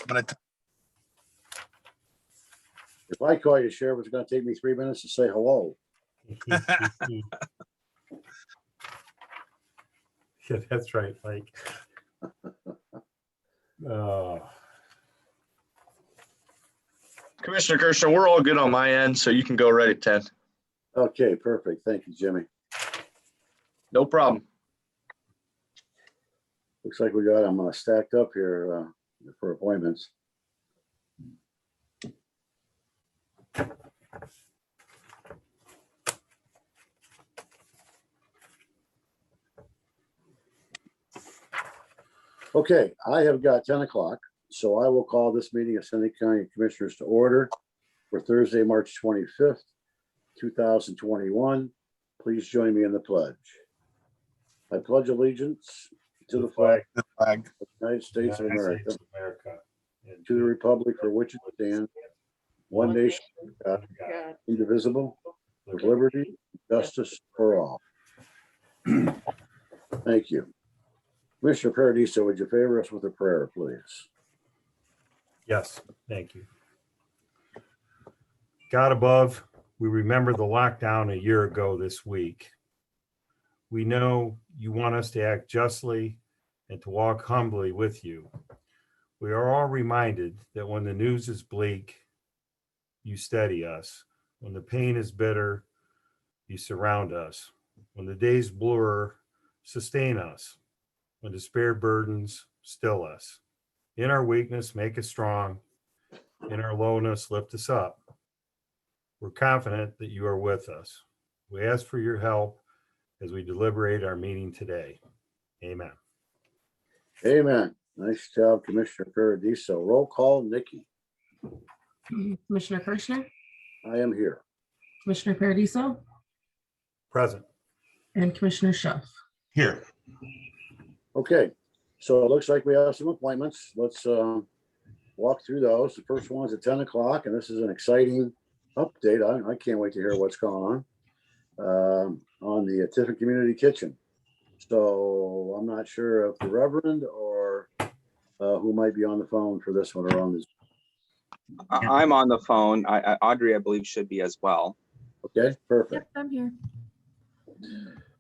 But If I call you sheriff, it's going to take me 3 minutes to say hello. Yeah, that's right, Mike. Commissioner Kirschner, we're all good on my end, so you can go right at 10. Okay, perfect. Thank you, Jimmy. No problem. Looks like we got them stacked up here for appointments. Okay, I have got 10 o'clock, so I will call this meeting of Seneca County Commissioners to order for Thursday, March 25th, 2021. Please join me in the pledge. I pledge allegiance to the flag the flag. of the United States of United America, States of America, and to the republic for which it stands, one nation, God, indivisible, with liberty, and justice for all. Thank you. Commissioner Paradiso, would you favor us with a prayer, please? Yes, thank you. God above, we remember the lockdown a year ago this week. We know you want us to act justly and to walk humbly with you. We are all reminded that when the news is bleak, you steady us. When the pain is bitter, you surround us. When the days blur, sustain us. When despair burdens, still us. In our weakness, make us strong. In our lowness, lift us up. We're confident that you are with us. We ask for your help as we deliberate our meeting today. Amen. Amen. Nice job, Commissioner Paradiso. Roll call, Nikki. Commissioner Kirschner, I am here. Commissioner Paradiso, Present. and Commissioner Schuff. Here. Okay, so it looks like we have some appointments. Let's walk through those. The first one's at 10 o'clock, and this is an exciting update. I can't wait to hear what's going on the Tiffin Community Kitchen. So I'm not sure if the Reverend or who might be on the phone for this one or on this. I'm on the phone. Audrey, I believe, should be as well. Okay, perfect. Yep, I'm here.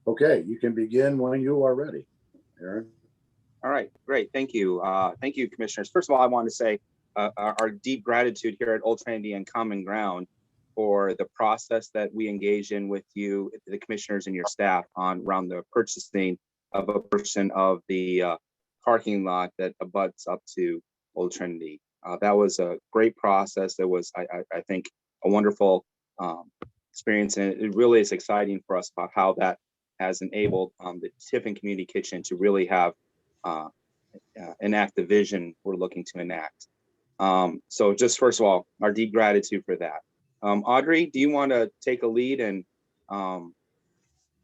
Okay, you can begin when you are ready, Aaron. All right, great. Thank you. Thank you, commissioners. First of all, I want to say our deep gratitude here at Old Trinity and Common Ground for the process that we engage in with you, the commissioners and your staff around the purchasing of a portion of the parking lot that abuts up to Old Trinity. That was a great process. It was, I think, a wonderful experience, and it really is exciting for us about how that has enabled the Tiffin Community Kitchen to really have enact the vision we're looking to enact. So just first of all, our deep gratitude for that. Audrey, do you want to take a lead and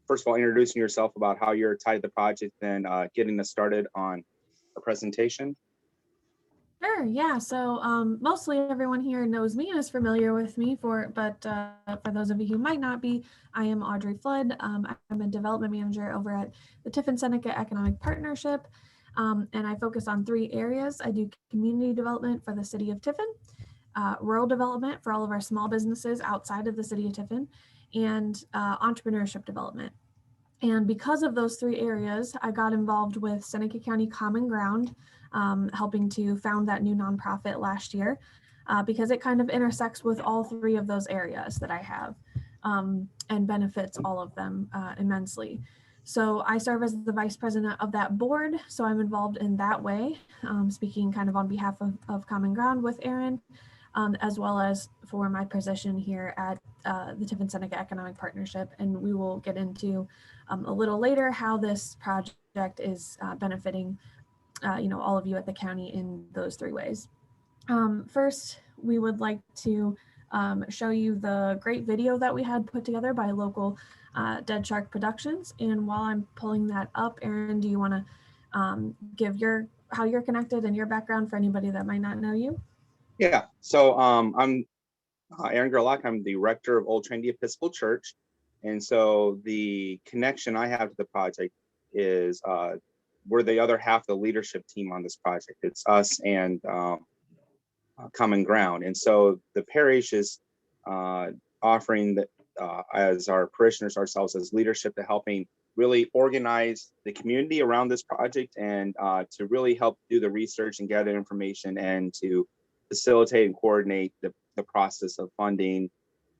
first of all, introducing yourself about how you're tied to the project and getting us started on a presentation? Sure, yeah. So mostly everyone here knows me and is familiar with me, but for those of you who might not be, I am Audrey Flood. I'm a development manager over at the Tiffin Seneca Economic Partnership, and I focus on 3 areas. I do community development for the city of Tiffin, rural development for all of our small businesses outside of the city of Tiffin, and entrepreneurship development. And because of those 3 areas, I got involved with Seneca County Common Ground, helping to found that new nonprofit last year, because it kind of intersects with all 3 of those areas that I have, and benefits all of them immensely. So I serve as the vice president of that board, so I'm involved in that way, speaking kind of on behalf of Common Ground with Aaron, as well as for my position here at the Tiffin Seneca Economic Partnership. And we will get into a little later how this project is benefiting all of you at the county in those 3 ways. First, we would like to show you the great video that we had put together by local Dead Shark Productions. And while I'm pulling that up, Aaron, do you want to give how you're connected and your background for anybody that might not know you? Yeah, so I'm Aaron Gerlach. I'm the rector of Old Trinity Episcopal Church. And so the connection I have to the project is we're the other half of the leadership team on this project. It's us and common ground. And so the parish is offering that as our parishioners, ourselves as leadership, to helping really organize the community around this project, and to really help do the research and gather information, and to facilitate and coordinate the process of funding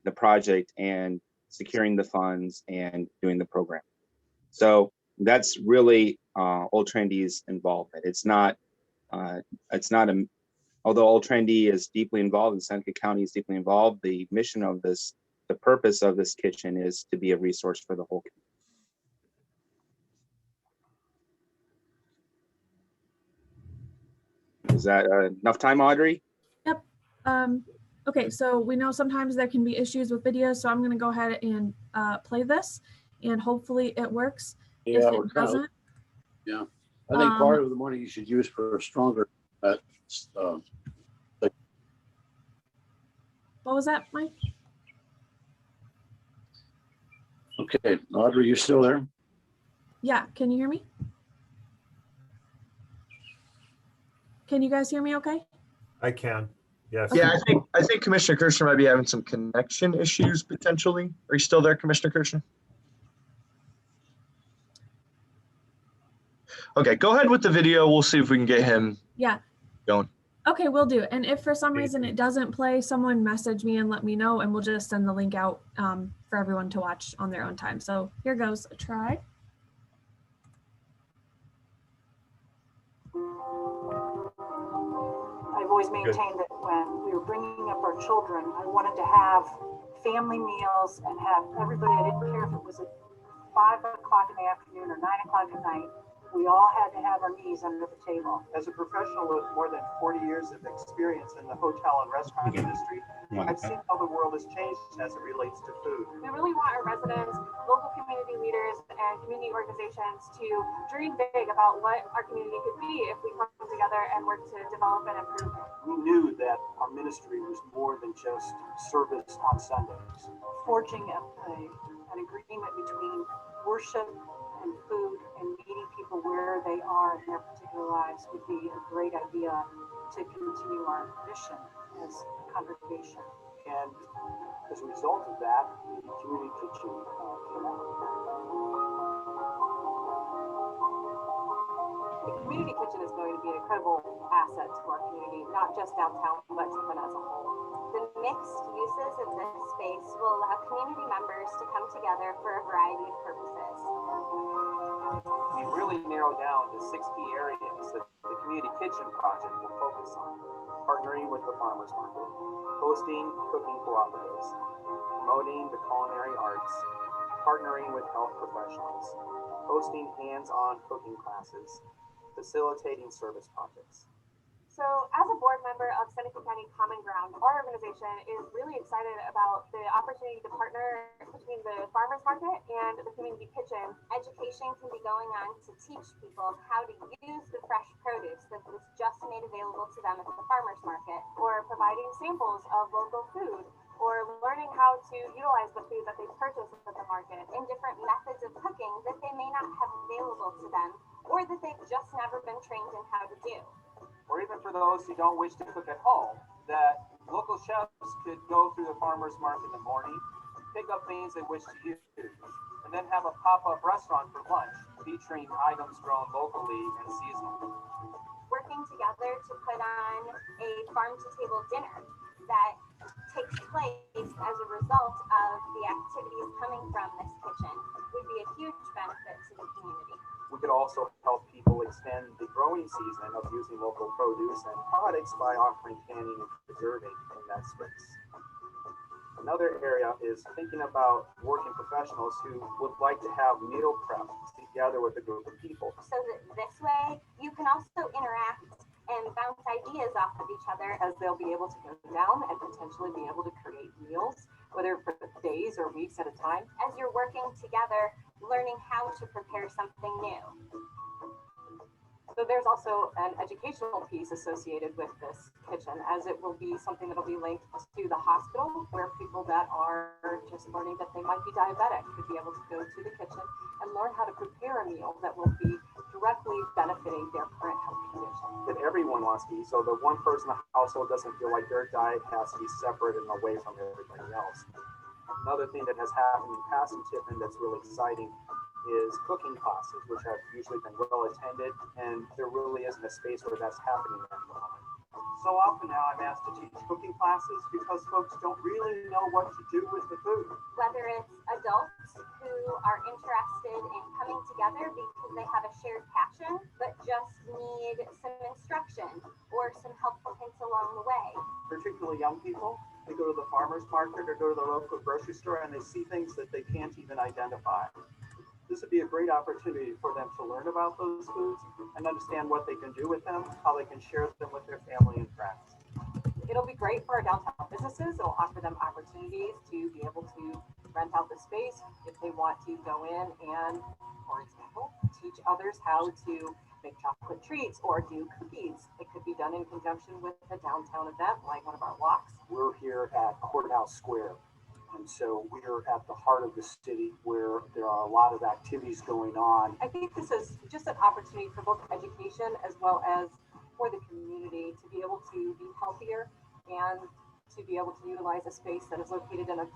the project and securing the funds and doing the program. So that's really Old Trendy's involvement. It's not although Old Trendy is deeply involved and Seneca County is deeply involved, the mission of this, the purpose of this kitchen is to be a resource for the whole community. Is that enough time, Audrey? Yep. Okay, so we know sometimes there can be issues with videos, so I'm going to go ahead and play this, and hopefully it works. Yeah, If we're it kind of, doesn't, yeah. I think part of the money you should use for a stronger, what was that, Mike? okay, Audrey, you still there? Yeah, can you hear me? Can you guys hear me okay? I can, yes. Yeah, I think Commissioner Kirschner might be having some connection issues potentially. Are you still there, Commissioner Kirschner? Okay, go ahead with the video. We'll see if we can get him going. Okay, we'll do. And if for some reason it doesn't play, someone message me and let me know, and we'll just send the link out for everyone to watch on their own time. So here goes a try. I've always maintained that when we were bringing up our children, I wanted to have family meals and have everybody, I didn't care if it was at 5 o'clock in the afternoon or 9 o'clock at night, we all had to have our knees under the table. As a professional with more than 40 years of experience in the hotel and restaurant industry, I've seen how the world has changed as it relates to food. We really want our residents, local community leaders, and community organizations to dream big about what our community could be if we come together and work to develop and improve it. We knew that our ministry was more than just service on Sundays. Forging an agreement between worship and food and meeting people where they are in their particular lives would be a great idea to continue our mission as a congregation. And as a result of that, the community kitchen came out. The community kitchen is going to be an incredible asset to our community, not just downtown, but Tiffin as a whole. The mixed uses of this space will allow community members to come together for a variety of purposes. We really narrowed down the 6 key areas that the community kitchen project will focus on: partnering with the farmers market, hosting cooking cooperatives, promoting the culinary arts, partnering with health professionals, hosting hands-on cooking classes, facilitating service projects. So as a board member of Seneca County Common Ground, our organization is really excited about the opportunity to partner between the farmers market and the community kitchen. Education can be going on to teach people how to use the fresh produce that was just made available to them at the farmers market, Or providing samples of local food, or learning how to utilize the food that they purchase at the market. and different methods of cooking that they may not have available to them, or that they've just never been trained in how to do. Or even for those who don't wish to cook at home, that local chefs could go through the farmers market in the morning, pick up things they wish to use, and then have a pop-up restaurant for lunch featuring items grown locally and seasonally. Working together to put on a farm-to-table dinner that takes place as a result of the activities coming from this kitchen would be a huge benefit to the community. We could also help people extend the growing season of using local produce and products by offering canning and preserving in that space. Another area is thinking about working professionals who would like to have meal prep together with a group of people. So that this way you can also interact and bounce ideas off of each other. As they'll be able to go down and potentially be able to create meals, whether for days or weeks at a time. As you're working together, learning how to prepare something new. So there's also an educational piece associated with this kitchen, as it will be something that'll be linked to the hospital, where people that are just learning that they might be diabetic could be able to go to the kitchen and learn how to prepare a meal that will be directly benefiting their current health condition. That everyone wants to eat, so the one person in the household doesn't feel like their diet has to be separate and away from everybody else. Another thing that has happened in past in Tiffin that's really exciting is cooking classes, which have usually been well attended, and there really isn't a space where that's happening at the moment. So often now I'm asked to teach cooking classes because folks don't really know what to do with the food. Whether it's adults who are interested in coming together because they have a shared passion, but just need some instruction or some helpful hints along the way. Particularly young people, they go to the farmer's market or go to the local grocery store and they see things that they can't even identify. This would be a great opportunity for them to learn about those foods and understand what they can do with them, how they can share them with their family and friends. It'll be great for our downtown businesses. It'll offer them opportunities to be able to rent out the space if they want to go in and, for example, teach others how to make chocolate treats or do cookies. It could be done in conjunction with a downtown event like one of our walks. We're here at Courthouse Square. And so we're at the heart of the city where there are a lot of activities going on. I think this is just an opportunity for both education as well as for the community to be able to be healthier and to be able to utilize a space that is located in a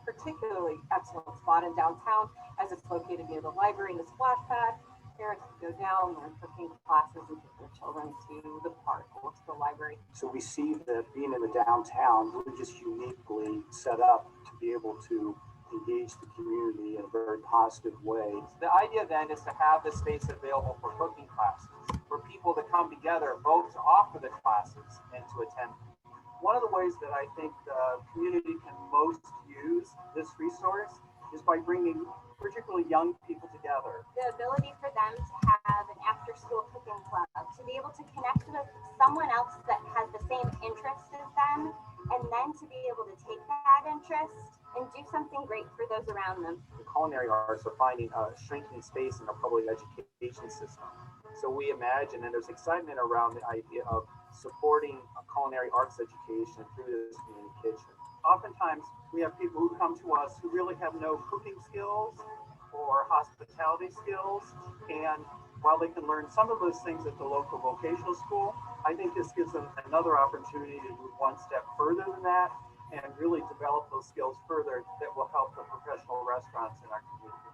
particularly excellent spot in downtown, as it's located near the library and the splash pad. Parents can go down, learn cooking classes, and take their children to the park or to the library. So we see that being in the downtown, we're just uniquely set up to be able to engage the community in a very positive way. The idea then is to have this space available for cooking classes, for people to come together, both to offer the classes and to attend. One of the ways that I think the community can most use this resource is by bringing particularly young people together. The ability for them to have an after-school cooking club, to be able to connect with someone else that has the same interests as them, and then to be able to take that interest and do something great for those around them. The culinary arts are finding a shrinking space in the public education system. So we imagine, and there's excitement around the idea of supporting a culinary arts education through this community kitchen. Oftentimes, we have people who come to us who really have no cooking skills or hospitality skills. And while they can learn some of those things at the local vocational school, I think this gives them another opportunity to move one step further than that and really develop those skills further that will help the professional restaurants in our community.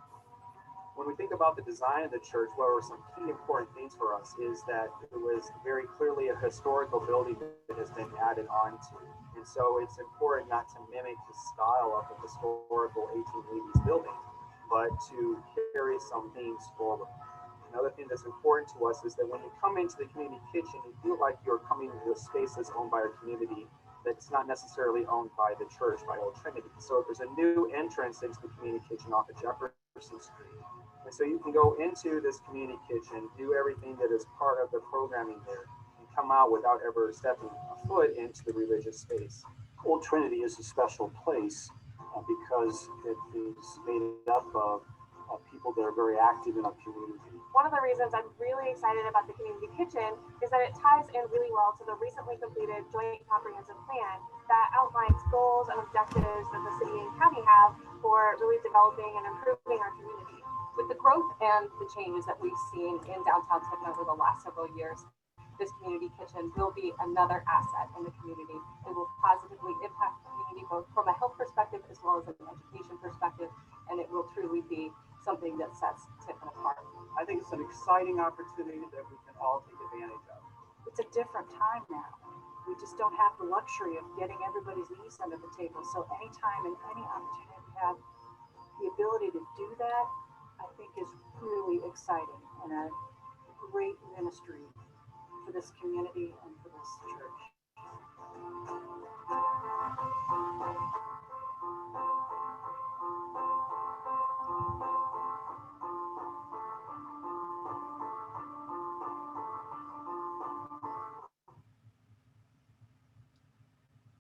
When we think about the design of the church, what were some key important things for us is that it was very clearly a historical building that has been added onto. And so it's important not to mimic the style of the historical 1880s building, but to carry some themes forward. Another thing that's important to us is that when you come into the community kitchen, you feel like you're coming into a space that's owned by our community that's not necessarily owned by the church, by Old Trinity. So there's a new entrance into the community kitchen off of Jefferson Street. And so you can go into this community kitchen, do everything that is part of the programming there, and come out without ever stepping a foot into the religious space. Old Trinity is a special place because it is made up of people that are very active in our community. One of the reasons I'm really excited about the community kitchen is that it ties in really well to the recently completed joint comprehensive plan that outlines goals and objectives that the city and county have for really developing and improving our community. With the growth and the changes that we've seen in downtown Tiffin over the last several years, this community kitchen will be another asset in the community. It will positively impact the community both from a health perspective as well as an education perspective, and it will truly be something that sets Tiffin apart. I think it's an exciting opportunity that we can all take advantage of. It's a different time now. We just don't have the luxury of getting everybody's knees under the table. So anytime and any opportunity we have the ability to do that, I think is really exciting and a great ministry for this community and for this church.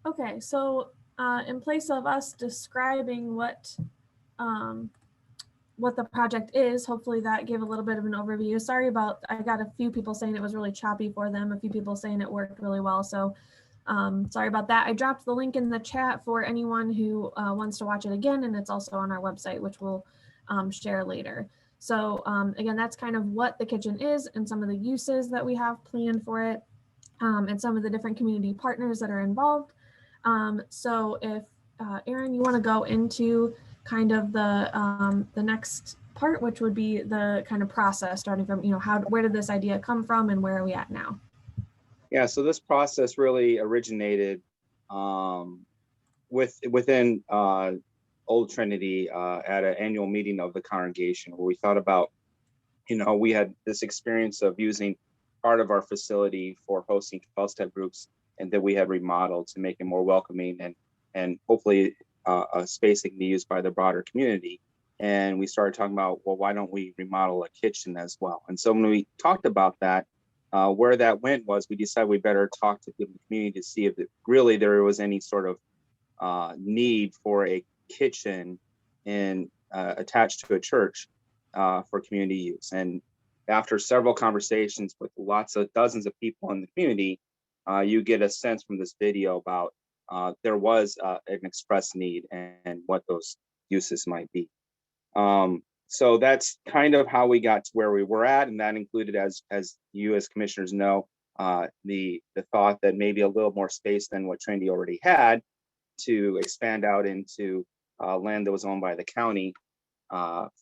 Okay, so in place of us describing what the project is, hopefully that gave a little bit of an overview. Sorry about, I got a few people saying it was really choppy for them, a few people saying it worked really well. So sorry about that. I dropped the link in the chat for anyone who wants to watch it again, and it's also on our website, which we'll share later. So again, that's kind of what the kitchen is and some of the uses that we have planned for it, and some of the different community partners that are involved. So if Aaron, you want to go into kind of the next part, which would be the kind of process starting from, where did this idea come from and where are we at now? Yeah, so this process really originated within Old Trinity at an annual meeting of the congregation, where we thought about, we had this experience of using part of our facility for hosting 12-step groups, and that we had remodeled to make it more welcoming and hopefully a space that can be used by the broader community. And we started talking about, well, why don't we remodel a kitchen as well? And so when we talked about that, where that went was we decided we better talk to people in the community to see if really there was any sort of need for a kitchen attached to a church for community use. And after several conversations with dozens of people in the community, you get a sense from this video about there was an expressed need and what those uses might be. So that's kind of how we got to where we were at, and that included, as you as commissioners know, the thought that maybe a little more space than what Trinity already had to expand out into land that was owned by the county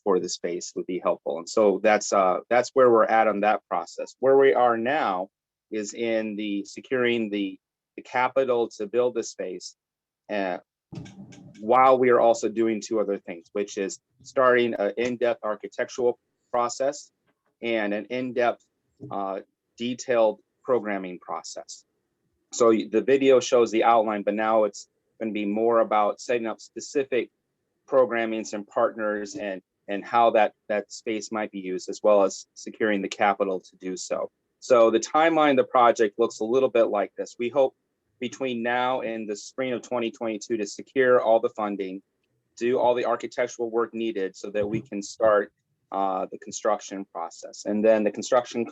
for the space would be helpful. And so that's where we're at on that process. Where we are now is in the securing the capital to build the space, while we are also doing two other things, which is starting an in-depth architectural process and an in-depth detailed programming process. So the video shows the outline, but now it's going to be more about setting up specific programmings and partners and how that space might be used, as well as securing the capital to do so. So the timeline of the project looks a little bit like this. We hope between now and the spring of 2022 to secure all the funding, do all the architectural work needed so that we can start the construction process. And then the construction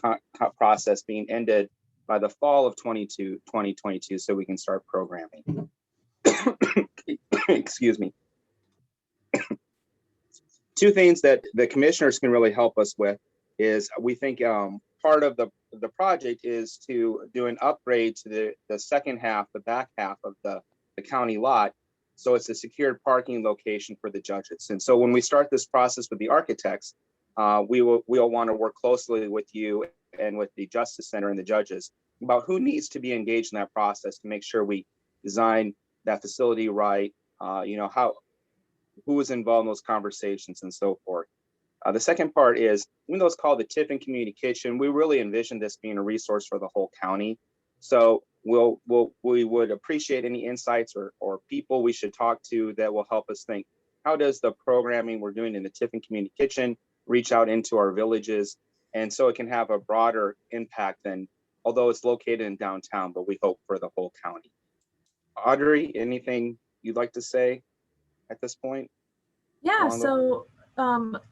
process being ended by the fall of 2022 so we can start programming. Excuse me. Two things that the commissioners can really help us with is we think part of the project is to do an upgrade to the second half, the back half of the county lot. So it's a secured parking location for the judges. And so when we start this process with the architects, we'll want to work closely with you and with the Justice Center and the judges about who needs to be engaged in that process to make sure we design that facility right, who is involved in those conversations and so forth. The second part is, even though it's called the Tiffin Community Kitchen, we really envision this being a resource for the whole county. So we would appreciate any insights or people we should talk to that will help us think, how does the programming we're doing in the Tiffin Community Kitchen reach out into our villages? And so it can have a broader impact than, although it's located in downtown, but we hope for the whole county. Audrey, anything you'd like to say at this point? Yeah, so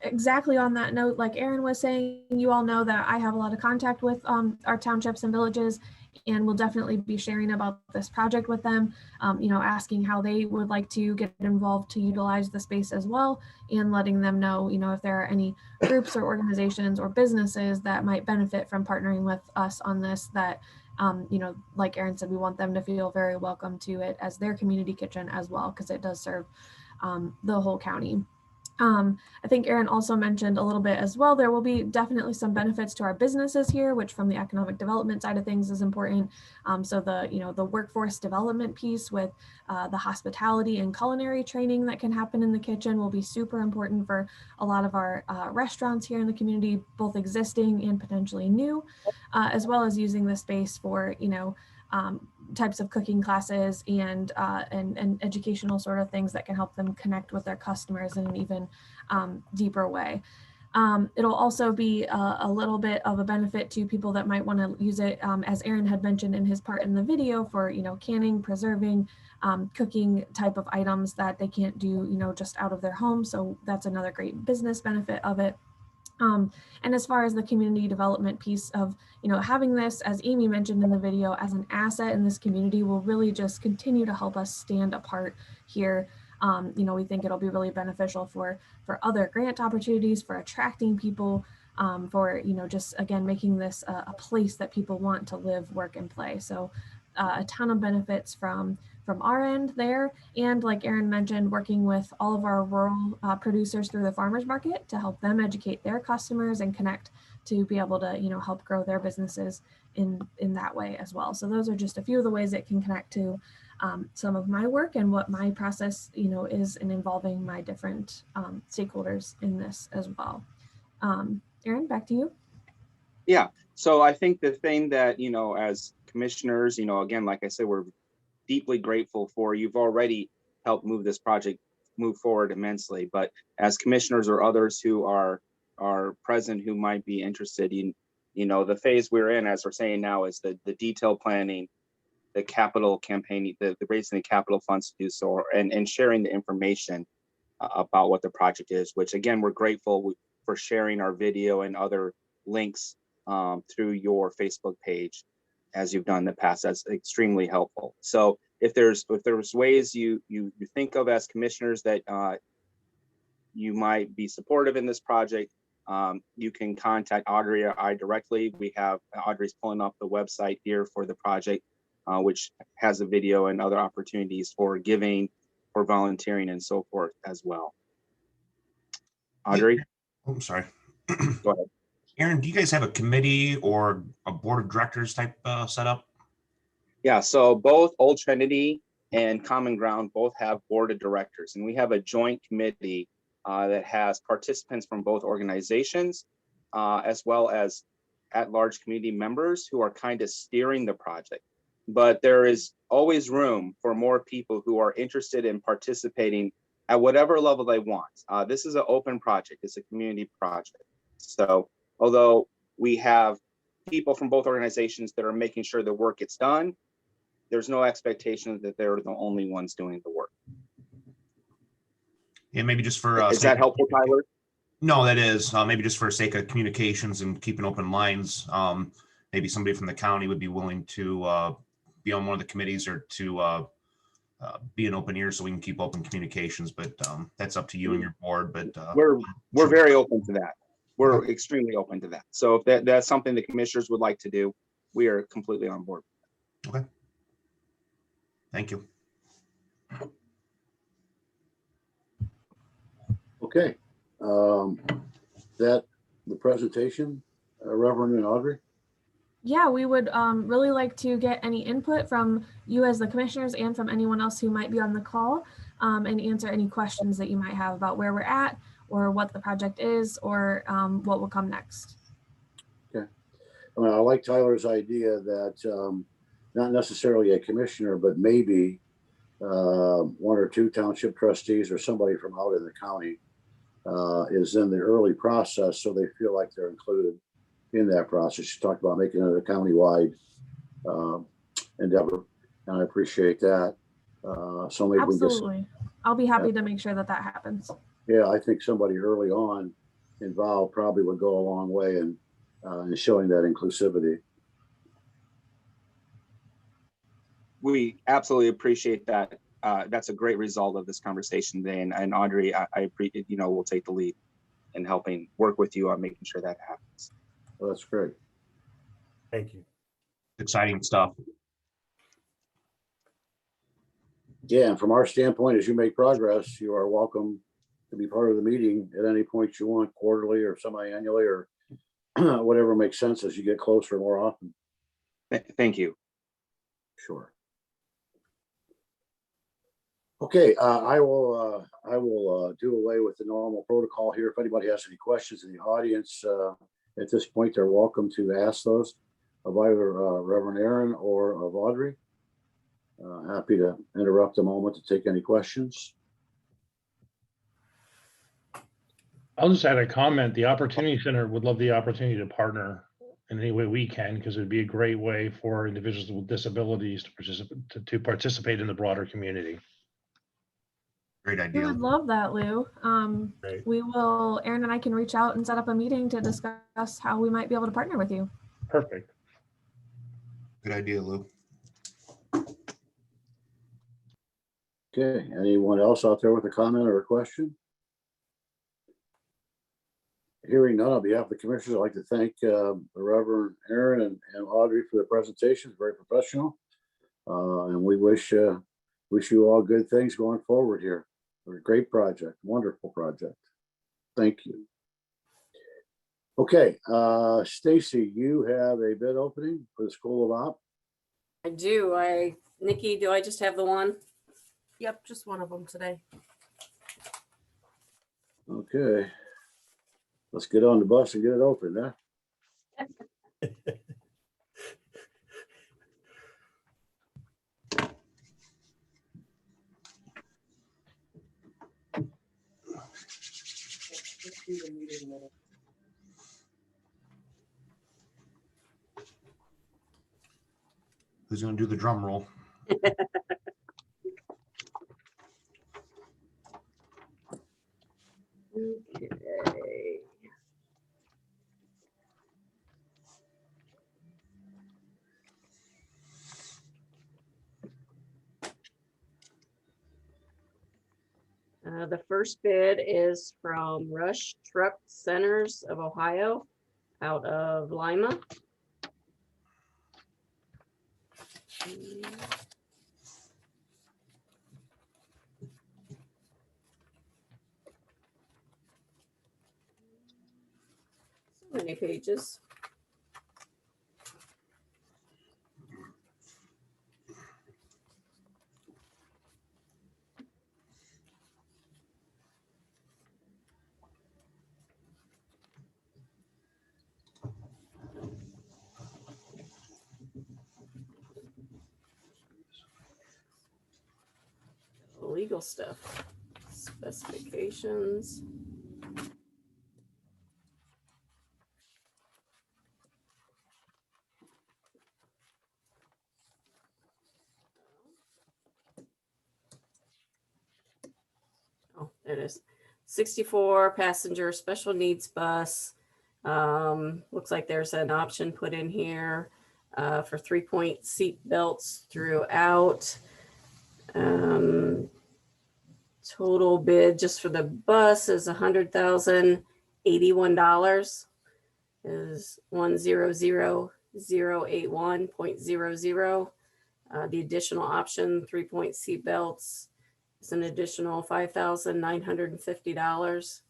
exactly on that note, like Aaron was saying, you all know that I have a lot of contact with our townships and villages, and we'll definitely be sharing about this project with them, asking how they would like to get involved to utilize the space as well, and letting them know, if there are any groups or organizations or businesses that might benefit from partnering with us on this, that, like Aaron said, we want them to feel very welcome to it as their community kitchen as well, because it does serve the whole county. I think Aaron also mentioned a little bit as well, there will be definitely some benefits to our businesses here, which from the economic development side of things is important. So the workforce development piece with the hospitality and culinary training that can happen in the kitchen will be super important for a lot of our restaurants here in the community, both existing and potentially new, as well as using the space for, types of cooking classes and educational sort of things that can help them connect with their customers in an even deeper way. It'll also be a little bit of a benefit to people that might want to use it, as Aaron had mentioned in his part in the video, for canning, preserving, cooking type of items that they can't do just out of their home. So that's another great business benefit of it. And as far as the community development piece of, having this, as Amy mentioned in the video, as an asset in this community will really just continue to help us stand apart here We think it'll be really beneficial for other grant opportunities, for attracting people, for just again making this a place that people want to live, work, and play. So a ton of benefits from our end there, and like Aaron mentioned, working with all of our rural producers through the farmers market to help them educate their customers and connect to be able to help grow their businesses in that way as well. So those are just a few of the ways it can connect to some of my work and what my process is in involving my different stakeholders in this as well. Aaron, back to you. Yeah, so I think the thing that, as commissioners, again, like I said, we're deeply grateful for. You've already helped move this project move forward immensely, but as commissioners or others who are present who might be interested in, the phase we're in, as we're saying now, is the detailed planning, the capital campaign, the raising the capital funds to do so, and sharing the information about what the project is, which again, we're grateful for sharing our video and other links through your Facebook page, as you've done in the past. That's extremely helpful. So if there's ways you think of as commissioners that you might be supportive in this project, you can contact Audrey or I directly. We have Audrey's pulling up the website here for the project, which has a video and other opportunities for giving, for volunteering, and so forth as well. Audrey? Oh, I'm sorry. Go ahead. Aaron, do you guys have a committee or a board of directors type setup? Yeah, so both Old Trinity and Common Ground both have board of directors, and we have a joint committee that has participants from both organizations, as well as at-large community members who are kind of steering the project. But there is always room for more people who are interested in participating at whatever level they want. This is an open project, it's a community project. So although we have people from both organizations that are making sure the work gets done, there's no expectation that they're the only ones doing the work. Yeah, maybe just for is that helpful, Tyler? No, that is maybe just for sake of communications and keeping open lines. Maybe somebody from the county would be willing to be on one of the committees, or to be an open ear, so we can keep open communications. But that's up to you and your board. But we're very open to that. We're extremely open to that. So if that's something the commissioners would like to do, we are completely on board. Okay. Thank you. Okay. That the presentation, Reverend and Audrey? Yeah, we would really like to get any input from you as the commissioners and from anyone else who might be on the call, and answer any questions that you might have about where we're at, or what the project is, or what will come next. Okay. I like Tyler's idea that not necessarily a commissioner, but maybe one or two township trustees or somebody from out in the county is in the early process, so they feel like they're included in that process. You talked about making it a county-wide endeavor, and I appreciate that. So maybe absolutely, I'll be happy to make sure that happens. Yeah, I think somebody early on involved probably would go a long way in showing that inclusivity. We absolutely appreciate that. That's a great result of this conversation today, and Audrey, I appreciate, we'll take the lead in helping work with you on making sure that happens. Well, that's great. Thank you. Exciting stuff. Yeah, and from our standpoint, as you make progress, you are welcome to be part of the meeting at any point you want, quarterly or semi-annually, or whatever makes sense as you get closer more often. Thank you. Sure. Okay, I will do away with the normal protocol here. If anybody has any questions in the audience at this point, they're welcome to ask those of either Reverend Aaron or of Audrey. Happy to interrupt a moment to take any questions. I'll just add a comment. The Opportunity Center would love the opportunity to partner in any way we can, because it would be a great way for individuals with disabilities to participate in the broader community. Great We idea. would love that, Lou. Great. We will, Aaron and I can reach out and set up a meeting to discuss how we might be able to partner with you. Perfect. Good idea, Lou. Okay, anyone else out there with a comment or a question? Hearing none, on behalf of the commissioners, I'd like to thank the Reverend Aaron and Audrey for the presentations, very professional. And we wish you all good things going forward here. A great project, wonderful project. Thank you. Okay, Stacy, you have a bid opening for the School of Op. I do. Nikki, do I just have the one? Yep, just one of them today. Okay. Let's get on the bus and get it open, huh? Who's gonna do the drum roll? Okay. The first bid is from Rush Truck Centers of Ohio, out of Lima. So many pages. Legal stuff, specifications. Oh, there it is. 64 passenger special needs bus. Looks like there's an option put in here for 3-point seat belts throughout. Total bid just for the bus is $100,081, is 100,081.00. The additional option, 3-point seat belts, is an additional $5,950,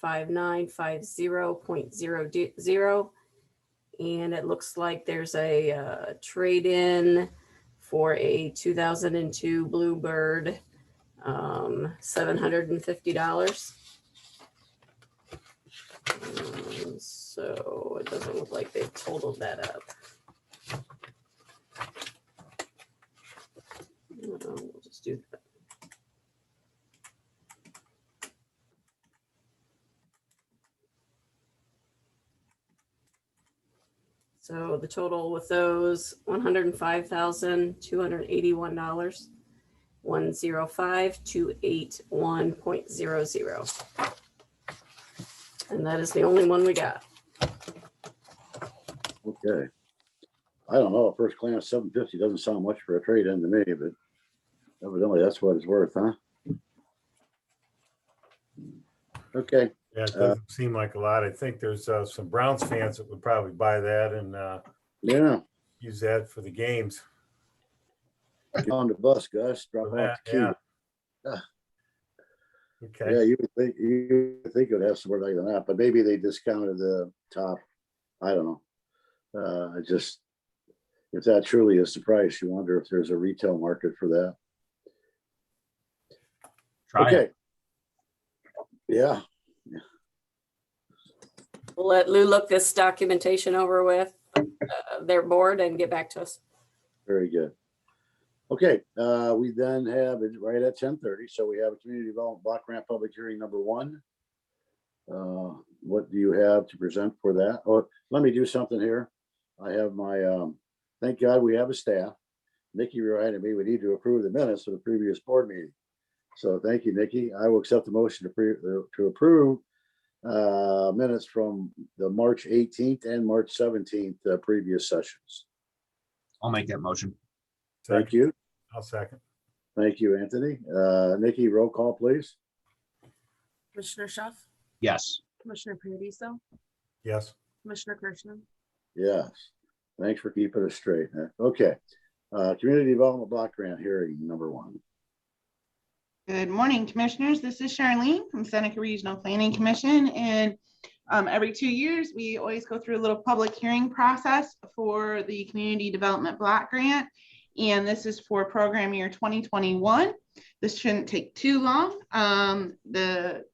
5950.00. And it looks like there's a trade-in for a 2002 Bluebird, $750. So it doesn't look like they totaled that up. We'll just do that. So the total with those, $105,281, 105,281.00. And that is the only one we got. Okay. I don't know, at first glance, 750 doesn't sound much for a trade-in to me, but evidently that's what it's worth, huh? Okay. Yeah, it doesn't seem like a lot. I think there's some Browns fans that would probably buy that and Yeah. use that for the games. Get on the bus, Gus. Drop For off that, the key. yeah. Okay. Yeah, you would think it would have somewhere like that, but maybe they discounted the top. I don't know. If that truly is the price, you wonder if there's a retail market for that. Try Okay. it. Yeah. We'll let Lou look this documentation over with their board and get back to us. Very good. Okay, we then have it right at 10:30. So we have a community development block grant public hearing number 1. What do you have to present for that? Oh, let me do something here. I have my, thank God we have a staff. Nikki reminded me we need to approve the minutes of the previous board meeting. So thank you, Nikki. I will accept the motion to approve minutes from the March 18th and March 17th previous sessions. I'll make that motion. Thank you. I'll second. Thank you, Anthony. Nikki, roll call, please. Commissioner Schuff, Yes. Commissioner Paradiso, Yes. Commissioner Kirschner. Yes. Thanks for keeping us straight. Okay. Community Development Block Grant hearing number 1. Good morning, Commissioners. This is Charlene from Seneca Regional Planning Commission. And every 2 years, we always go through a little public hearing process for the Community Development Block Grant. And this is for program year 2021. This shouldn't take too long. The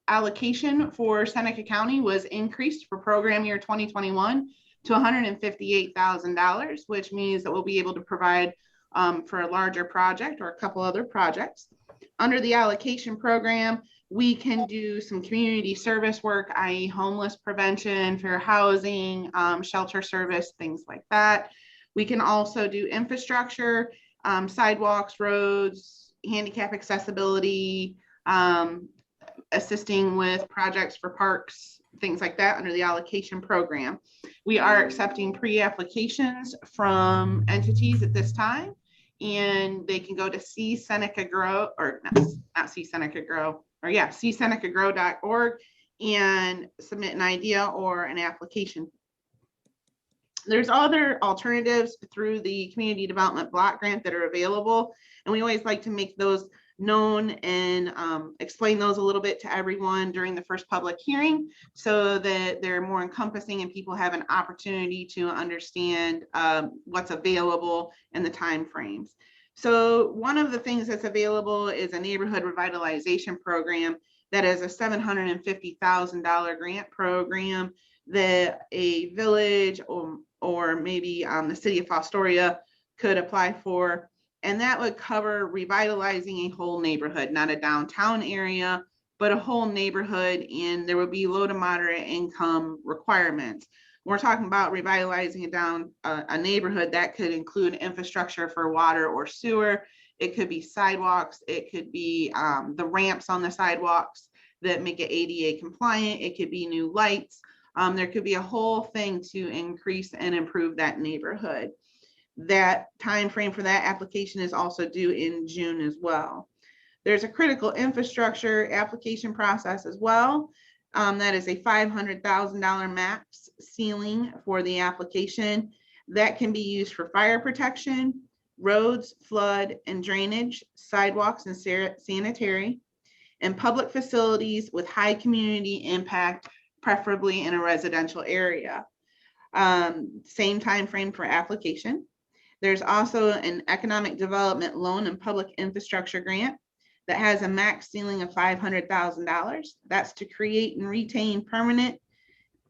allocation for Seneca County was increased for program year 2021 to $158,000, which means that we'll be able to provide for a larger project or a couple other projects. Under the allocation program, we can do some community service work, i.e. homeless prevention, fair housing, shelter service, things like that. We can also do infrastructure, sidewalks, roads, handicap accessibility, assisting with projects for parks, things like that under the allocation program. We are accepting pre-applications from entities at this time, and they can go to csenecagrow.org and submit an idea or an application. There's other alternatives through the Community Development Block Grant that are available, and we always like to make those known and explain those a little bit to everyone during the first public hearing so that they're more encompassing and people have an opportunity to understand what's available and the time frames. So one of the things that's available is a neighborhood revitalization program that is a $750,000 grant program that a village or maybe the city of Fostoria could apply for. And that would cover revitalizing a whole neighborhood, not a downtown area, but a whole neighborhood. And there would be low to moderate income requirements. We're talking about revitalizing a neighborhood that could include infrastructure for water or sewer. It could be sidewalks. It could be the ramps on the sidewalks that make it ADA compliant. It could be new lights. There could be a whole thing to increase and improve that neighborhood. That time frame for that application is also due in June as well. There's a critical infrastructure application process as well. That is a $500,000 max ceiling for the application. That can be used for fire protection, roads, flood and drainage, sidewalks and sanitary, and public facilities with high community impact, preferably in a residential area. Same time frame for application. There's also an economic development loan and public infrastructure grant that has a max ceiling of $500,000. That's to create and retain permanent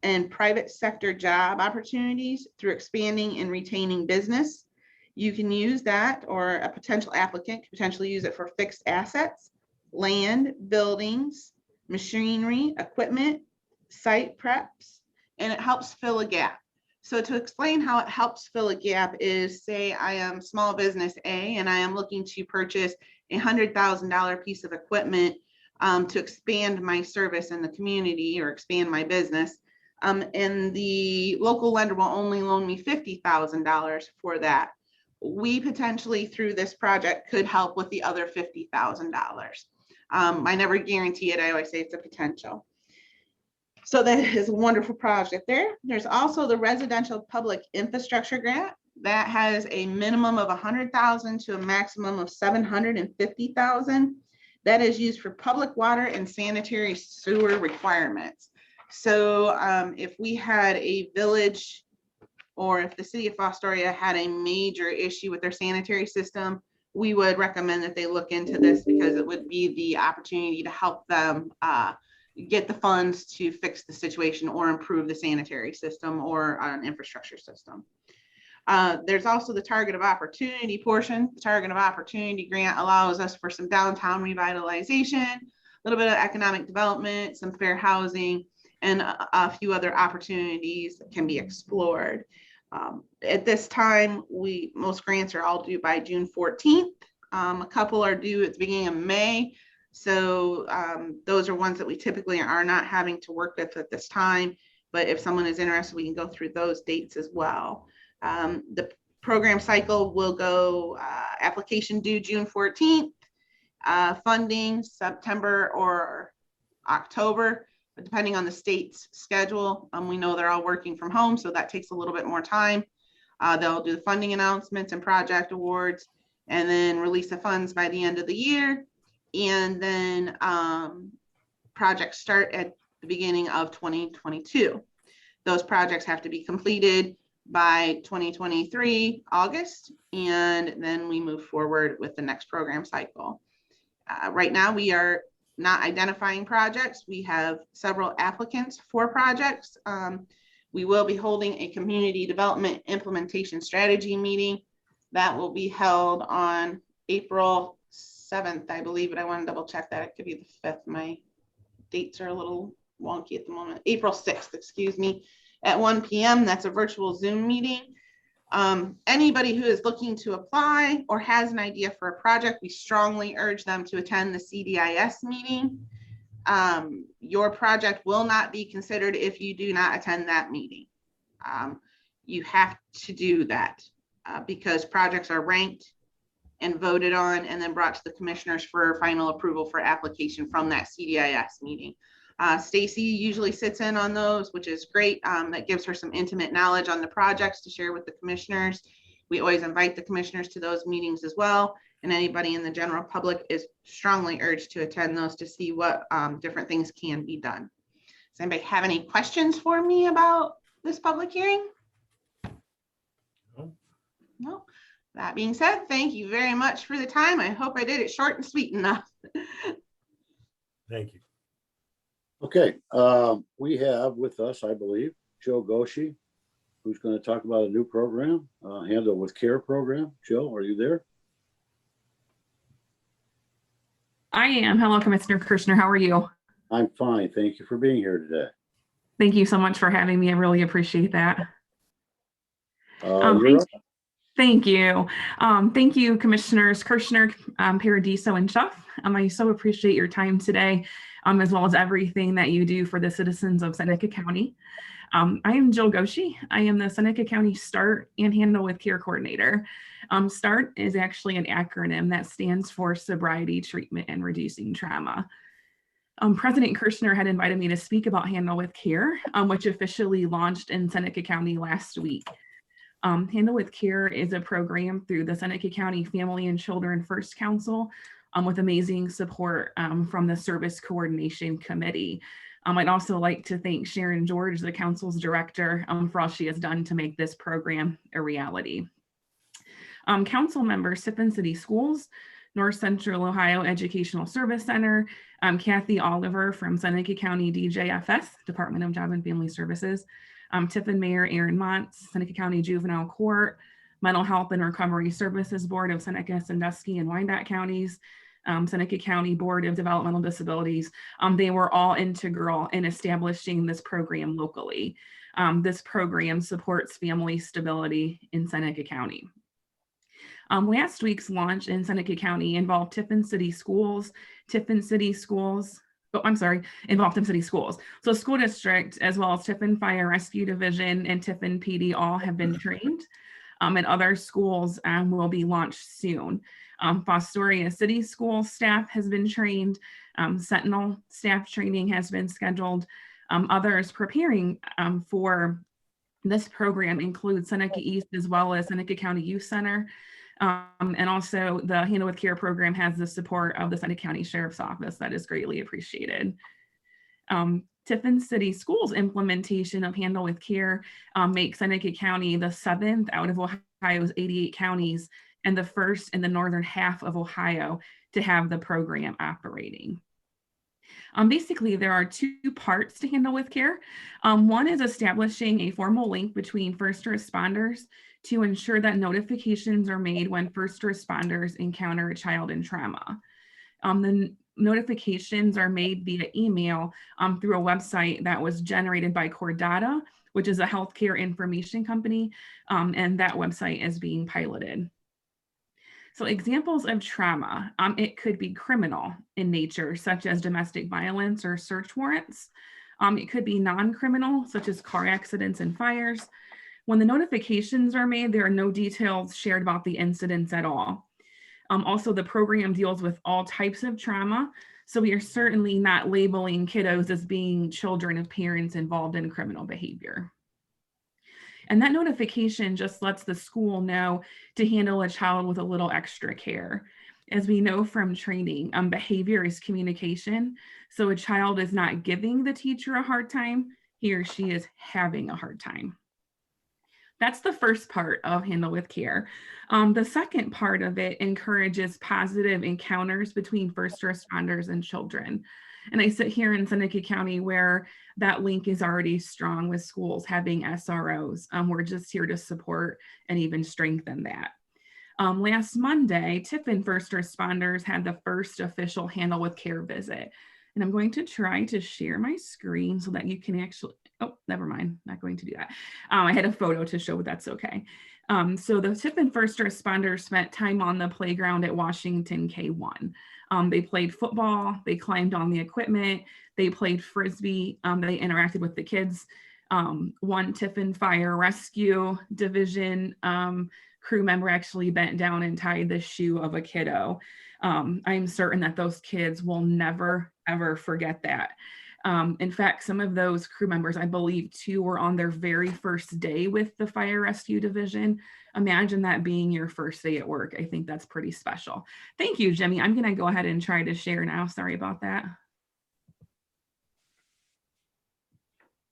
and private sector job opportunities through expanding and retaining business. You can use that, or a potential applicant could potentially use it for fixed assets, land, buildings, machinery, equipment, site preps, and it helps fill a gap. So to explain how it helps fill a gap is, say I am small business A and I am looking to purchase a $100,000 piece of equipment to expand my service in the community or expand my business. And the local lender will only loan me $50,000 for that. We potentially through this project could help with the other $50,000. I never guarantee it. I always say it's a potential. So that is a wonderful project there. There's also the residential public infrastructure grant that has a minimum of $100,000 to a maximum of $750,000. That is used for public water and sanitary sewer requirements. So if we had a village or if the city of Fostoria had a major issue with their sanitary system, we would recommend that they look into this because it would be the opportunity to help them get the funds to fix the situation or improve the sanitary system or an infrastructure system. There's also the target of opportunity portion. The target of opportunity grant allows us for some downtown revitalization, a little bit of economic development, some fair housing, and a few other opportunities that can be explored. At this time, most grants are all due by June 14th. A couple are due at the beginning of May. So those are ones that we typically are not having to work with at this time. But if someone is interested, we can go through those dates as well. The program cycle will go application due June 14th, funding September or October, but depending on the state's schedule. We know they're all working from home, so that takes a little bit more time. They'll do the funding announcements and project awards, and then release the funds by the end of the year. And then projects start at the beginning of 2022. Those projects have to be completed by 2023 August, and then we move forward with the next program cycle. Right now, we are not identifying projects. We have several applicants for projects. We will be holding a community development implementation strategy meeting that will be held on April 7th, I believe, but I want to double check that. It could be the 5th. My dates are a little wonky at the moment. April 6th, excuse me, at 1 p.m. That's a virtual Zoom meeting. Anybody who is looking to apply or has an idea for a project, we strongly urge them to attend the CDIS meeting. Your project will not be considered if you do not attend that meeting. You have to do that because projects are ranked and voted on and then brought to the commissioners for final approval for application from that CDIS meeting. Stacy usually sits in on those, which is great. That gives her some intimate knowledge on the projects to share with the commissioners. We always invite the commissioners to those meetings as well. And anybody in the general public is strongly urged to attend those to see what different things can be done. Does anybody have any questions for me about this public hearing? No. That being said, thank you very much for the time. I hope I did it short and sweet enough. Thank you. Okay, we have with us, I believe, Joe Goshi, who's going to talk about a new program, Handle with Care program. Joe, are you there? I am. Hello, Commissioner Kirshner. How are you? I'm fine. Thank you for being here today. Thank you so much for having me. I really appreciate that. You're up. Thank you. Thank you, Commissioners Kirshner, Paradiso, and Schuff. I so appreciate your time today, as well as everything that you do for the citizens of Seneca County. I am Jill Goshi. I am the Seneca County START and Handle with Care Coordinator. START is actually an acronym that stands for Sobriety, Treatment, and Reducing Trauma. President Kirshner had invited me to speak about Handle with Care, which officially launched in Seneca County last week. Handle with Care is a program through the Seneca County Family and Children First Council with amazing support from the Service Coordination Committee. I'd also like to thank Sharon George, the council's director, for all she has done to make this program a reality. Council members, Tiffin City Schools, North Central Ohio Educational Service Center, Kathy Oliver from Seneca County DJFS, Department of Job and Family Services, Tiffin Mayor Aaron Montz, Seneca County Juvenile Court, Mental Health and Recovery Services Board of Seneca, Sandusky, and Wyandotte counties, Seneca County Board of Developmental Disabilities. They were all integral in establishing this program locally. This program supports family stability in Seneca County. Last week's launch in Seneca County involved Tiffin City Schools, involved Tiffin City Schools. So school district, as well as Tiffin Fire Rescue Division and Tiffin PD all have been trained. And other schools will be launched soon. Fostoria City School staff has been trained. Sentinel staff training has been scheduled. Others preparing for this program include Seneca East as well as Seneca County Youth Center. And also the Handle with Care program has the support of the Seneca County Sheriff's Office. That is greatly appreciated. Tiffin City Schools implementation of Handle with Care makes Seneca County the 7th out of Ohio's 88 counties and the first in the northern half of Ohio to have the program operating. Basically, there are two parts to Handle with Care. One is establishing a formal link between first responders to ensure that notifications are made when first responders encounter a child in trauma. The notifications are made via email through a website that was generated by Cordata, which is a healthcare information company, and that website is being piloted. So examples of trauma, it could be criminal in nature, such as domestic violence or search warrants. It could be non-criminal, such as car accidents and fires. When the notifications are made, there are no details shared about the incidents at all. Also, the program deals with all types of trauma, so we are certainly not labeling kiddos as being children of parents involved in criminal behavior. And that notification just lets the school know to handle a child with a little extra care. As we know from training, behavior is communication. So a child is not giving the teacher a hard time, he or she is having a hard time. That's the first part of Handle with Care. The second part of it encourages positive encounters between first responders and children. And I sit here in Seneca County where that link is already strong with schools having SROs. We're just here to support and even strengthen that. Last Monday, Tiffin first responders had the first official Handle with Care visit. And I'm going to try to share my screen so that you can actually, oh, never mind, not going to do that. I had a photo to show, but that's okay. So the Tiffin first responders spent time on the playground at Washington K1. They played football, they climbed on the equipment, they played Frisbee, they interacted with the kids. One Tiffin Fire Rescue Division crew member actually bent down and tied the shoe of a kiddo. I'm certain that those kids will never, ever forget that. In fact, some of those crew members, I believe too, were on their very first day with the Fire Rescue Division. Imagine that being your first day at work. I think that's pretty special. Thank you, Jimmy. I'm gonna go ahead and try to share now. Sorry about that.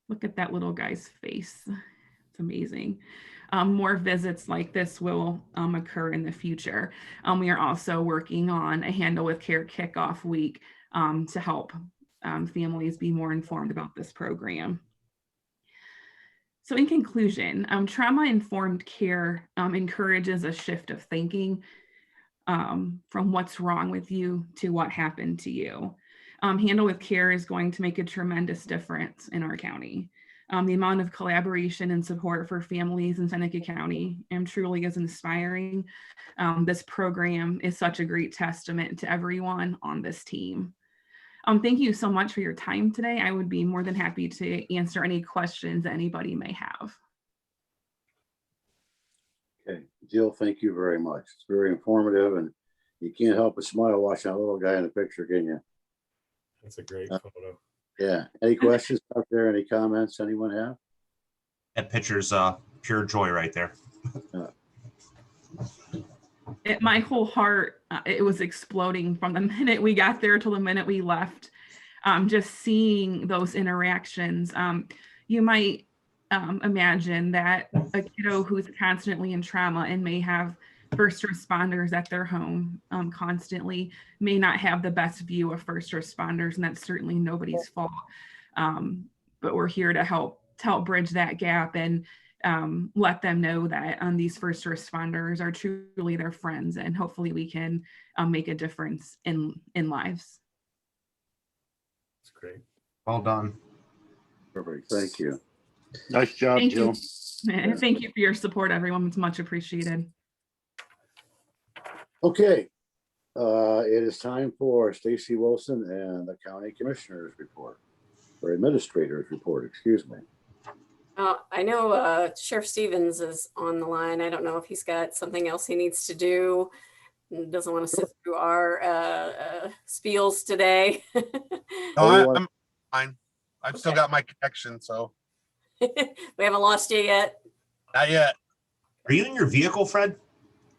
Look at that little guy's face. It's amazing. More visits like this will occur in the future. We are also working on a Handle with Care kickoff week to help families be more informed about this program. So in conclusion, trauma-informed care encourages a shift of thinking from what's wrong with you to what happened to you. Handle with Care is going to make a tremendous difference in our county. The amount of collaboration and support for families in Seneca County truly is inspiring. This program is such a great testament to everyone on this team. Thank you so much for your time today. I would be more than happy to answer any questions that anybody may have. Okay, Jill, thank you very much. It's very informative, and you can't help but smile watching that little guy in the picture, can you? That's a great photo. Yeah. Any questions out there? Any comments anyone have? That picture's pure joy right there. My whole heart, it was exploding from the minute we got there till the minute we left. Just seeing those interactions. You might imagine that a kiddo who's constantly in trauma and may have first responders at their home constantly may not have the best view of first responders, and that's certainly nobody's fault. But we're here to help bridge that gap and let them know that these first responders are truly their friends, and hopefully we can make a difference in lives. That's great. Well done. Perfect. Thank you. Nice job, Thank Jill. you. Thank you for your support, everyone. It's much appreciated. Okay. It is time for Stacy Wilson and the County Commissioner's report, or Administrator's report, excuse me. I know Sheriff Stevens is on the line. I don't know if he's got something else he needs to do. Doesn't want to sit through our spiels today. No, I'm fine. I've still got my connection, so. We haven't lost you yet. Not yet. Are you in your vehicle, Fred?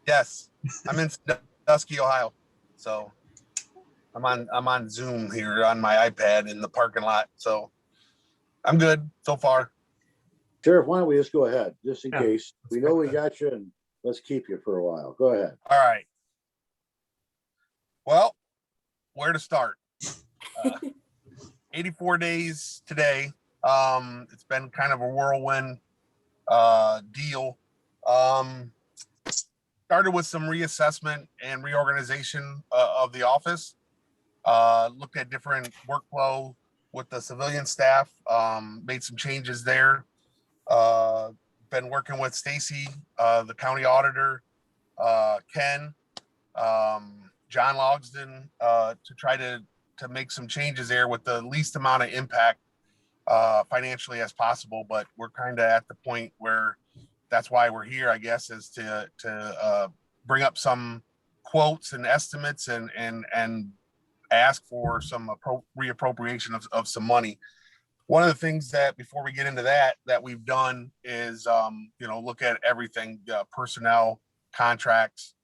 Yes, I'm in Sandusky, Ohio. So I'm on Zoom here on my iPad in the parking lot. So I'm good so far. Sheriff, why don't we just go ahead, just in case. We know we got you, and let's keep you for a while. Go ahead. All right. Well, where to start? 84 days today. It's been kind of a whirlwind deal. Started with some reassessment and reorganization of the office. Looked at different workflow with the civilian staff. Made some changes there. Been working with Stacy, the county auditor, Ken, John Logsden, to try to make some changes there with the least amount of impact financially as possible, but we're kind of at the point where that's why we're here, I guess, is to bring up some quotes and estimates and ask for some reappropriation of some money. One of the things that, before we get into that we've done is, look at everything, personnel, contracts,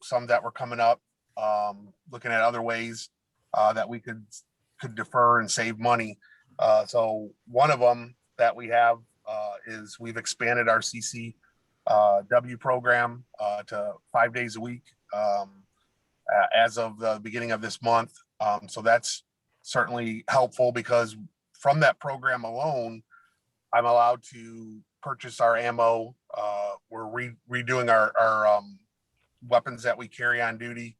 some that were coming up, looking at other ways that we could defer and save money. So one of them that we have is we've expanded our CCW program to 5 days a week as of the beginning of this month. So that's certainly helpful, because from that program alone, I'm allowed to purchase our ammo. We're redoing our weapons that we carry on duty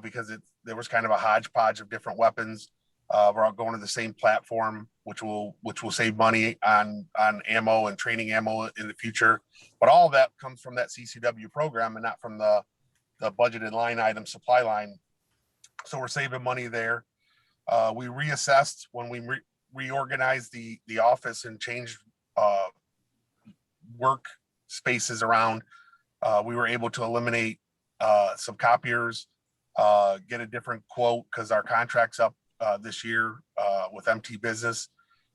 because there was kind of a hodgepodge of different weapons. We're all going to the same platform, which will save money on ammo and training ammo in the future. But all of that comes from that CCW program and not from the budgeted line item supply line. So we're saving money there. We reassessed when we reorganized the office and changed work spaces around. We were able to eliminate some copiers, get a different quote because our contract's up this year with MT Business.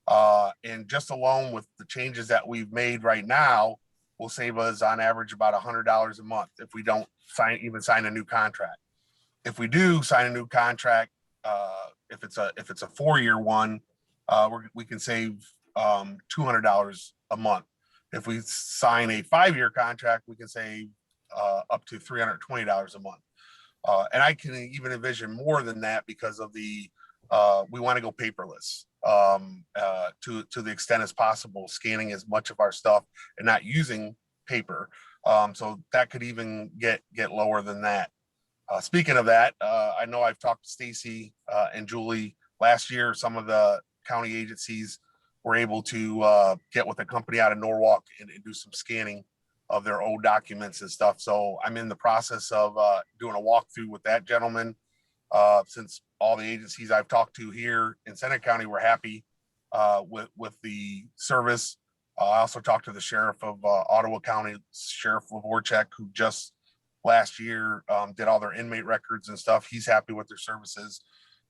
And just alone with the changes that we've made right now will save us on average about $100 a month if we don't sign a new contract. If we do sign a new contract, if it's a 4-year one, we can save $200 a month. If we sign a 5-year contract, we can save up to $320 a month. And I can even envision more than that because of we want to go paperless to the extent as possible, scanning as much of our stuff and not using paper. So that could even get lower than that. Speaking of that, I know I've talked to Stacy and Julie last year. Some of the county agencies were able to get with a company out of Norwalk and do some scanning of their old documents and stuff. So I'm in the process of doing a walkthrough with that gentleman. Since all the agencies I've talked to here in Seneca County were happy with the service. I also talked to the sheriff of Ottawa County, Sheriff Lavorchek, who just last year did all their inmate records and stuff. He's happy with their services.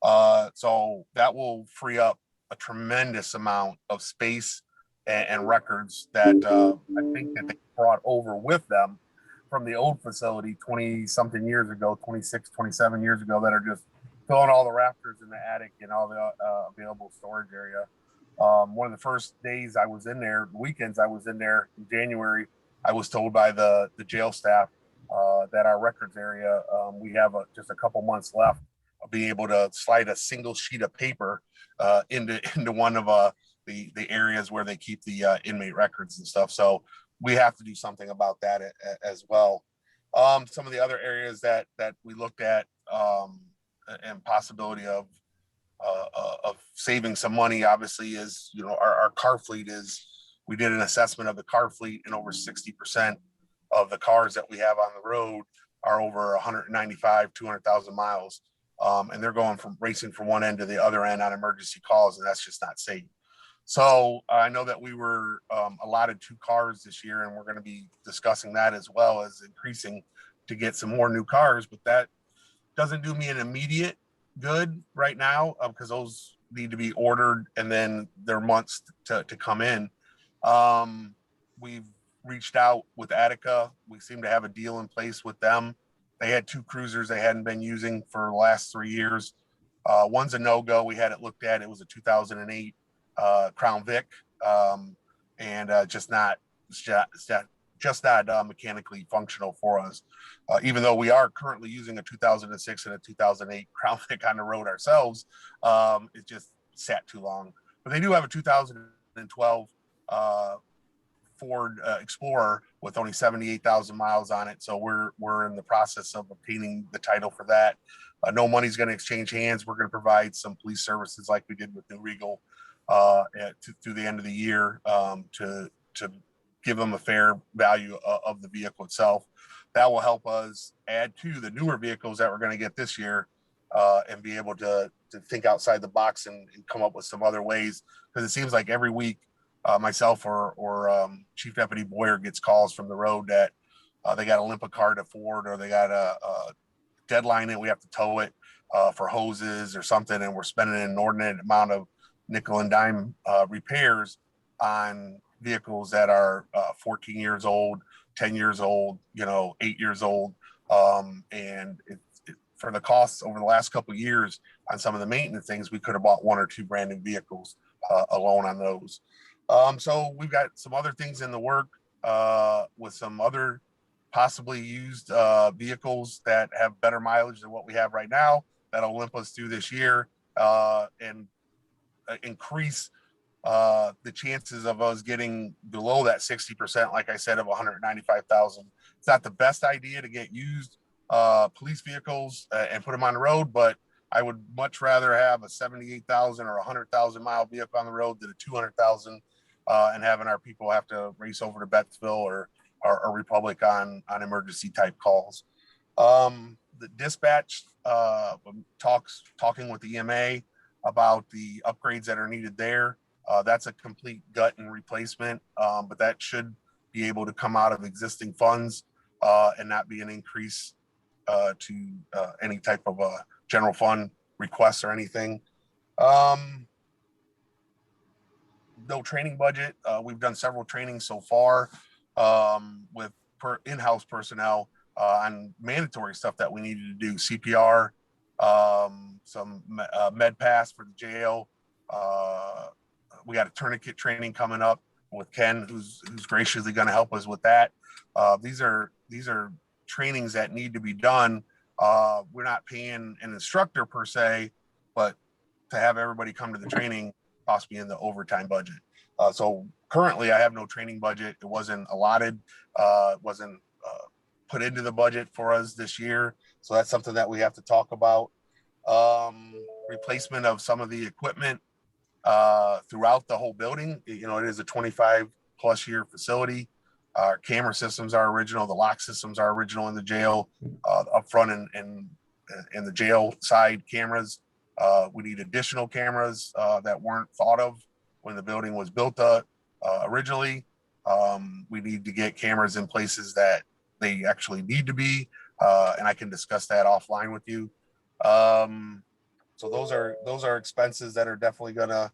So that will free up a tremendous amount of space and records that I think that they brought over with them from the old facility 20 something years ago, 26, 27 years ago, that are just filling all the rafters in the attic and all the available storage area. One of the first days I was in there, weekends I was in there in January, I was told by the jail staff that our records area, we have just a couple months left of being able to slide a single sheet of paper into one of the areas where they keep the inmate records and stuff. So we have to do something about that as well. Some of the other areas that we looked at and possibility of saving some money, obviously, is our car fleet is. We did an assessment of the car fleet, and over 60% of the cars that we have on the road are over 195, 200,000 miles. And they're going from racing from one end to the other end on emergency calls, and that's just not safe. So I know that we were allotted 2 cars this year, and we're going to be discussing that as well as increasing to get some more new cars. But that doesn't do me an immediate good right now because those need to be ordered and then they're months to come in. We've reached out with Attica. We seem to have a deal in place with them. They had 2 cruisers they hadn't been using for the last 3 years. One's a no-go. We had it looked at. It was a 2008 Crown Vic, and just not mechanically functional for us. Even though we are currently using a 2006 and a 2008 Crown Vic on the road ourselves, it just sat too long. But they do have a 2012 Ford Explorer with only 78,000 miles on it. So we're in the process of obtaining the title for that. No money's going to exchange hands. We're going to provide some police services like we did with New Regal through the end of the year to give them a fair value of the vehicle itself. That will help us add to the newer vehicles that we're going to get this year and be able to think outside the box and come up with some other ways. Because it seems like every week, myself or Chief Deputy Boyer gets calls from the road that they got to limp a car to Ford, or they got a deadline and we have to tow it for hoses or something, and we're spending an inordinate amount of nickel and dime repairs on vehicles that are 14 years old, 10 years old, 8 years old. And for the costs over the last couple of years on some of the maintenance things, we could have bought 1 or 2 brand new vehicles alone on those. So we've got some other things in the work with some other possibly used vehicles that have better mileage than what we have right now, that'll limp us through this year and increase the chances of us getting below that 60%, like I said, of 195,000. It's not the best idea to get used police vehicles and put them on the road, but I would much rather have a 78,000 or 100,000 mile vehicle on the road than a 200,000 and having our people have to race over to Bettsville or Republic on emergency type calls. The dispatch talking with the EMA about the upgrades that are needed there. That's a complete gut and replacement, but that should be able to come out of existing funds and not be an increase to any type of general fund requests or anything. No training budget. We've done several trainings so far with in-house personnel on mandatory stuff that we needed to do: CPR, some med pass for the jail. We got a tourniquet training coming up with Ken, who's graciously going to help us with that. These are trainings that need to be done. We're not paying an instructor per se, but to have everybody come to the training costs me in the overtime budget. So currently I have no training budget. It wasn't allotted, wasn't put into the budget for us this year. So that's something that we have to talk about. Replacement of some of the equipment throughout the whole building. It is a 25 plus year facility. Our camera systems are original. The lock systems are original in the jail, up front and the jail side cameras. We need additional cameras that weren't thought of when the building was built originally. We need to get cameras in places that they actually need to be, and I can discuss that offline with you. So those are expenses that are definitely gonna,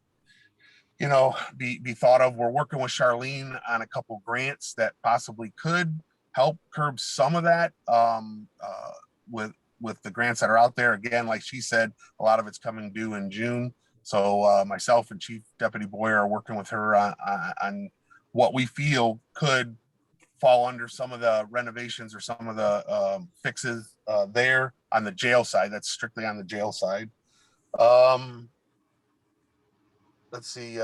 be thought of. We're working with Charlene on a couple grants that possibly could help curb some of that with the grants that are out there. Again, like she said, a lot of it's coming due in June. So myself and Chief Deputy Boyer are working with her on what we feel could fall under some of the renovations or some of the fixes there on the jail side. That's strictly on the jail side. Let's see.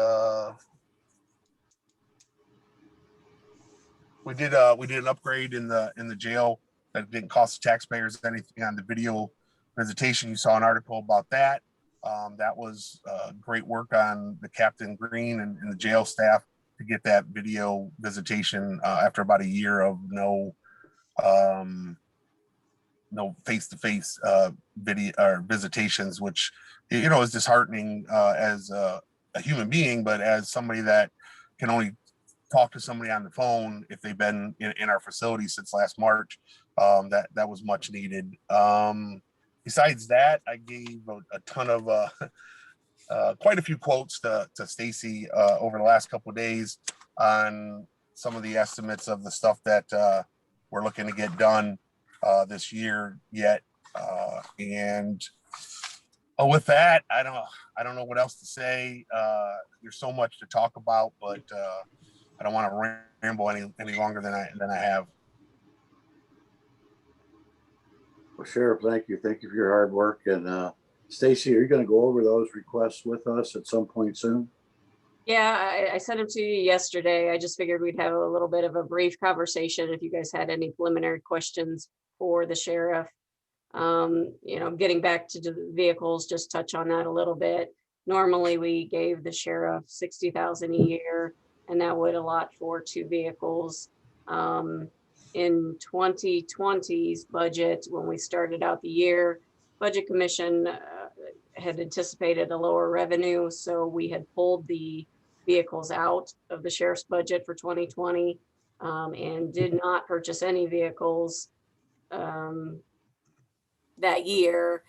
We did an upgrade in the jail that didn't cost the taxpayers anything on the video visitation. You saw an article about that. That was great work on the Captain Green and the jail staff to get that video visitation after about a year of no face-to-face video or visitations, which is disheartening as a human being, but as somebody that can only talk to somebody on the phone if they've been in our facility since last March, that was much needed. Besides that, I gave a ton of quite a few quotes to Stacy over the last couple of days on some of the estimates of the stuff that we're looking to get done this year yet. And with that, I don't know what else to say. There's so much to talk about, but I don't want to ramble any longer than I have. Well, Sheriff, thank you. Thank you for your hard work. And Stacy, are you going to go over those requests with us at some point soon? Yeah, I sent them to you yesterday. I just figured we'd have a little bit of a brief conversation if you guys had any preliminary questions for the sheriff. Getting back to the vehicles, just touch on that a little bit. Normally, we gave the sheriff $60,000 a year, and that would allot for 2 vehicles. In 2020's budget, when we started out the year, Budget Commission had anticipated a lower revenue, so we had pulled the vehicles out of the sheriff's budget for 2020 and did not purchase any vehicles that year.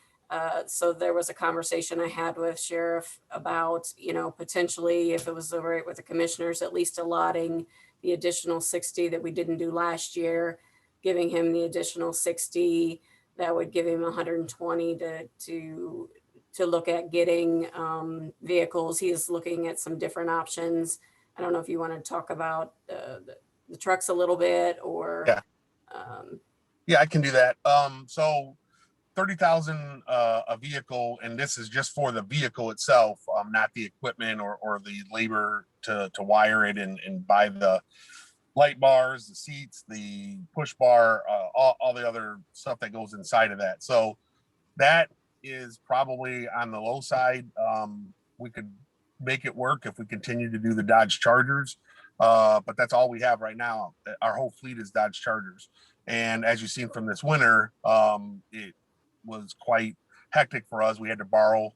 So there was a conversation I had with Sheriff about, potentially if it was all right with the commissioners, at least allotting the additional 60 that we didn't do last year, giving him the additional 60. That would give him 120 to look at getting vehicles. He is looking at some different options. I don't know if you want to talk about the trucks a little bit or. Yeah. Yeah, I can do that. So 30,000 a vehicle, and this is just for the vehicle itself, not the equipment or the labor to wire it and buy the light bars, the seats, the push bar, all the other stuff that goes inside of that. So that is probably on the low side. We could make it work if we continue to do the Dodge Chargers, but that's all we have right now. Our whole fleet is Dodge Chargers. And as you've seen from this winter, it was quite hectic for us. We had to borrow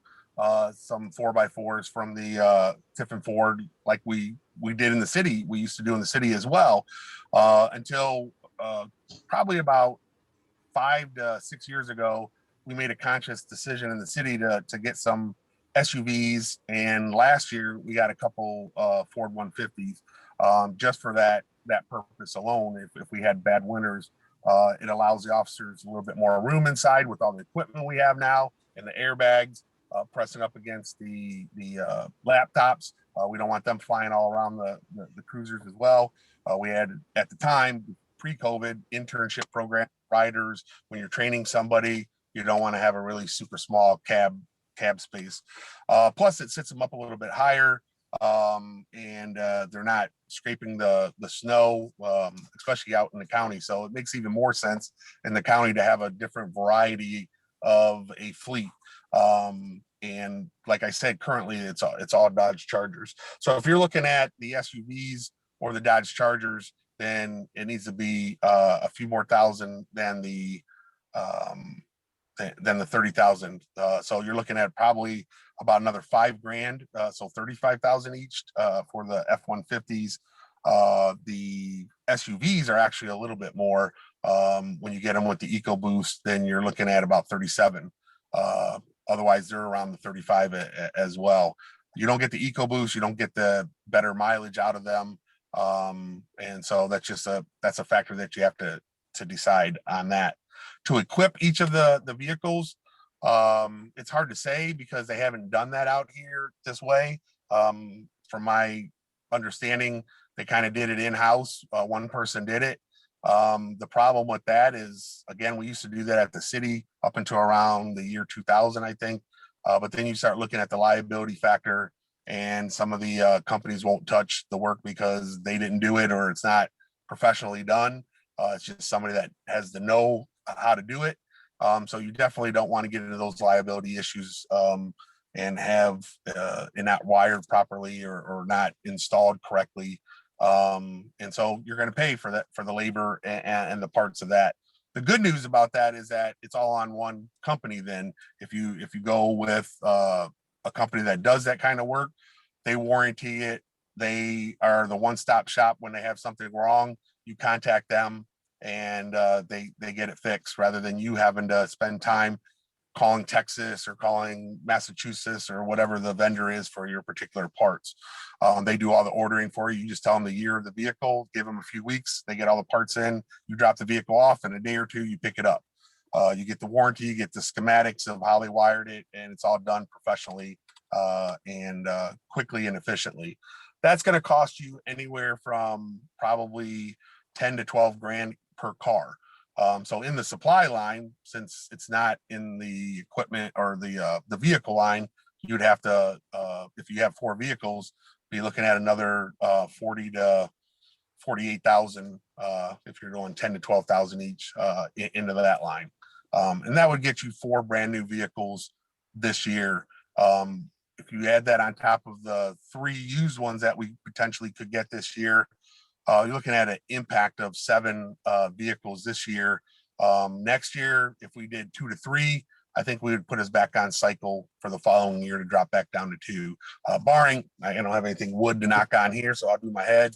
some 4x4s from the Tiffin Ford, like we did in the city. We used to do in the city as well, until probably about 5 to 6 years ago. We made a conscious decision in the city to get some SUVs, and last year we got a couple Ford 150s just for that purpose alone. If we had bad winters, it allows the officers a little bit more room inside with all the equipment we have now and the airbags pressing up against the laptops. We don't want them flying all around the cruisers as well. We had, at the time, pre-COVID, internship program riders. When you're training somebody, you don't want to have a really super small cab space. Plus, it sits them up a little bit higher. And they're not scraping the snow, especially out in the county. So it makes even more sense in the county to have a different variety of a fleet. And like I said, currently it's all Dodge Chargers. So if you're looking at the SUVs or the Dodge Chargers, then it needs to be a few more thousand than the 30,000. So you're looking at probably about another $5,000. So 35,000 each for the F-150s. The SUVs are actually a little bit more. When you get them with the EcoBoost, then you're looking at about 37. Otherwise, they're around the 35 as well. You don't get the EcoBoost, you don't get the better mileage out of them. And so that's a factor that you have to decide on that. To equip each of the vehicles, it's hard to say because they haven't done that out here this way. From my understanding, they kind of did it in-house. One person did it. The problem with that is, again, we used to do that at the city up until around the year 2000, I think. But then you start looking at the liability factor, and some of the companies won't touch the work because they didn't do it or it's not professionally done. It's just somebody that has to know how to do it. So you definitely don't want to get into those liability issues and have it not wired properly or not installed correctly. And so you're going to pay for that, for the labor and the parts of that. The good news about that is that it's all on one company. Then if you go with a company that does that kind of work, they warranty it. They are the one-stop shop. When they have something wrong, you contact them and they get it fixed, rather than you having to spend time calling Texas or calling Massachusetts or whatever the vendor is for your particular parts. They do all the ordering for you. You just tell them the year of the vehicle, give them a few weeks, they get all the parts in, you drop the vehicle off, in a day or two, you pick it up. You get the warranty, you get the schematics of how they wired it, and it's all done professionally and quickly and efficiently. That's going to cost you anywhere from probably 10 to 12 grand per car. So in the supply line, since it's not in the equipment or the vehicle line, you'd have to, if you have 4 vehicles, be looking at another 40 to 48,000 if you're going 10 to 12,000 each into that line. And that would get you 4 brand new vehicles this year. If you add that on top of the 3 used ones that we potentially could get this year, you're looking at an impact of 7 vehicles this year. Next year, if we did 2 to 3, I think we would put us back on cycle for the following year to drop back down to 2, barring, I don't have anything wood to knock on here, so I'll do my head.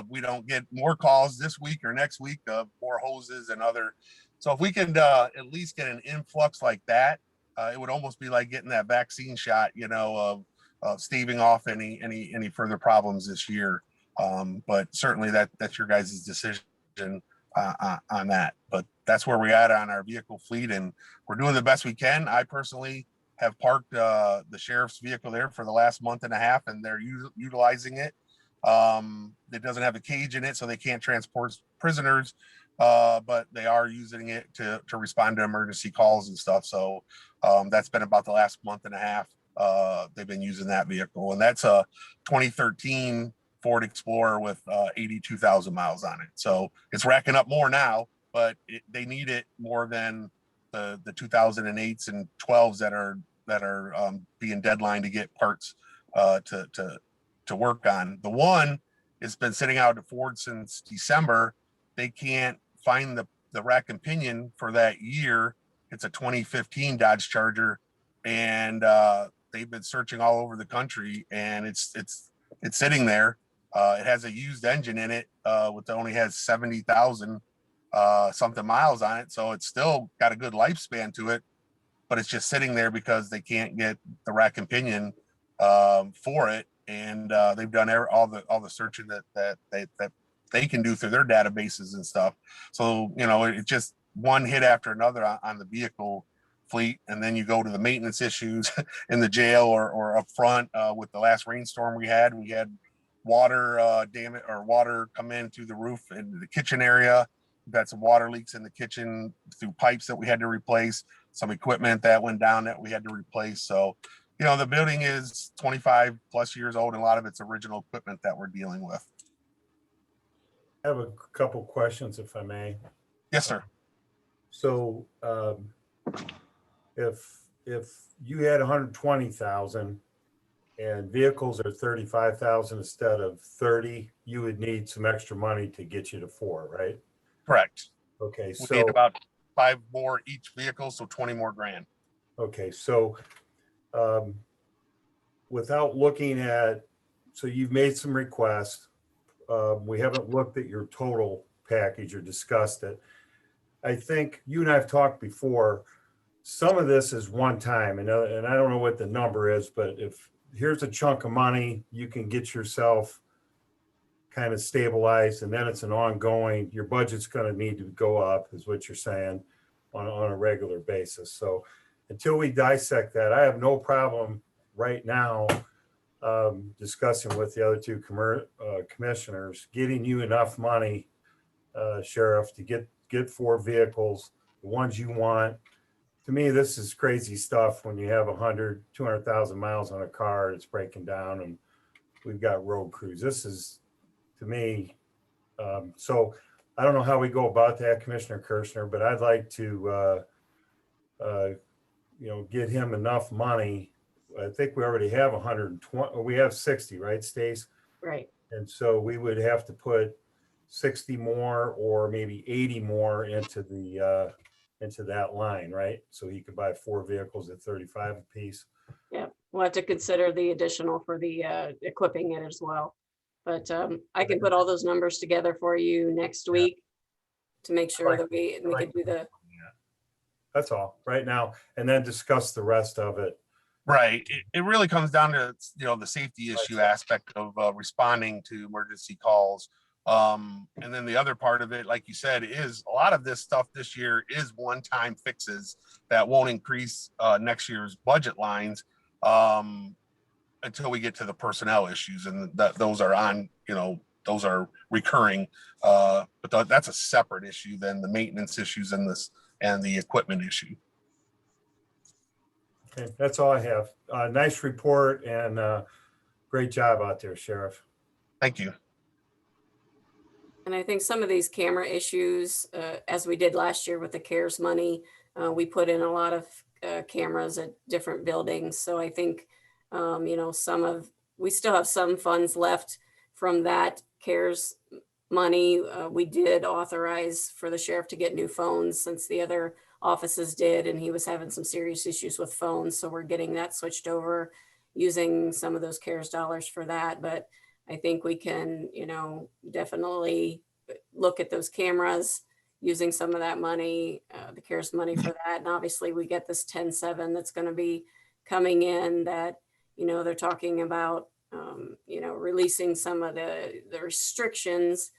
We don't get more calls this week or next week of more hoses and other. So if we can at least get an influx like that, it would almost be like getting that vaccine shot, of staving off any further problems this year. But certainly that's your guys' decision on that. But that's where we're at on our vehicle fleet, and we're doing the best we can. I personally have parked the sheriff's vehicle there for the last month and a half, and they're utilizing it. It doesn't have a cage in it, so they can't transport prisoners, but they are using it to respond to emergency calls and stuff. So that's been about the last month and a half. They've been using that vehicle, and that's a 2013 Ford Explorer with 82,000 miles on it. So it's racking up more now, but they need it more than the 2008s and 12s that are being deadline to get parts to work on. The one has been sitting out at Ford since December. They can't find the rack and pinion for that year. It's a 2015 Dodge Charger, and they've been searching all over the country, and it's sitting there. It has a used engine in it, which only has 70,000 something miles on it. So it's still got a good lifespan to it, but it's just sitting there because they can't get the rack and pinion for it. And they've done all the searching that they can do through their databases and stuff. So, it's just one hit after another on the vehicle fleet. And then you go to the maintenance issues in the jail or up front. With the last rainstorm we had water damage or water come in through the roof into the kitchen area. We've got some water leaks in the kitchen through pipes that we had to replace, some equipment that went down that we had to replace. So, the building is 25 plus years old, and a lot of it's original equipment that we're dealing with. I have a couple questions, if I may. Yes, sir. So if you had 120,000 and vehicles are 35,000 instead of 30, you would need some extra money to get you to 4, right? Correct. Okay, We so need about 5 more each vehicle, so 20 more grand. okay, so without looking at, so you've made some requests. We haven't looked at your total package or discussed it. I think you and I have talked before. Some of this is one time, and I don't know what the number is, but if here's a chunk of money, you can get yourself kind of stabilized, and then it's an ongoing, your budget's going to need to go up, is what you're saying, on a regular basis. So until we dissect that, I have no problem right now discussing with the other 2 commissioners, getting you enough money, Sheriff, to get 4 vehicles, the ones you want. To me, this is crazy stuff when you have 200,000 miles on a car, it's breaking down, and we've got road crews. This is, to me, so I don't know how we go about that, Commissioner Kirschner, but I'd like to, get him enough money. I think we already have 120, we have 60, right, Stace? Right. And so we would have to put 60 more or maybe 80 more into that line, right? So he could buy 4 vehicles at 35 apiece. Yeah, we'll have to consider the additional for the equipping it as well. But I can put all those numbers together for you next week to make sure that we can do the. That's all right now, and then discuss the rest of it. Right. It really comes down to, the safety issue aspect of responding to emergency calls. And then the other part of it, like you said, is a lot of this stuff this year is one-time fixes that won't increase next year's budget lines until we get to the personnel issues, and those are those are recurring. But that's a separate issue than the maintenance issues and the equipment issue. Okay, that's all I have. Nice report, and great job out there, Sheriff. Thank you. And I think some of these camera issues, as we did last year with the CARES money, we put in a lot of cameras at different buildings. So I think, we still have some funds left from that CARES money. We did authorize for the sheriff to get new phones, since the other offices did, and he was having some serious issues with phones. So we're getting that switched over, using some of those CARES dollars for that. But I think we can, definitely look at those cameras, using some of that money, the CARES money for that. And obviously we get this 10-7 that's going to be coming in that, they're talking about, releasing some of the restrictions.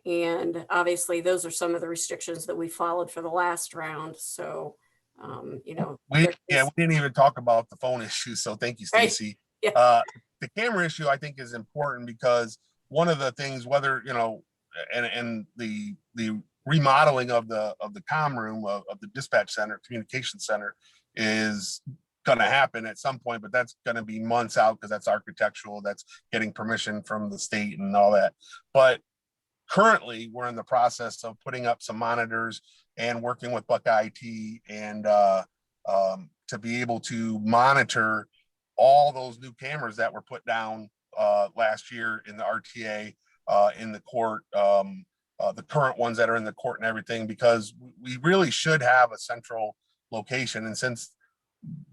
And obviously those are some of the restrictions that we followed for the last round. So, We didn't even talk about the phone issue. So thank you, Right. Stacy. Yeah. The camera issue I think is important because one of the things, whether, and the remodeling of the comm room of the dispatch center, communication center is going to happen at some point, but that's going to be months out because that's architectural, that's getting permission from the state and all that. But currently we're in the process of putting up some monitors and working with Voca IT and to be able to monitor all those new cameras that were put down last year in the RTA, in the court, the current ones that are in the court and everything, because we really should have a central location. And since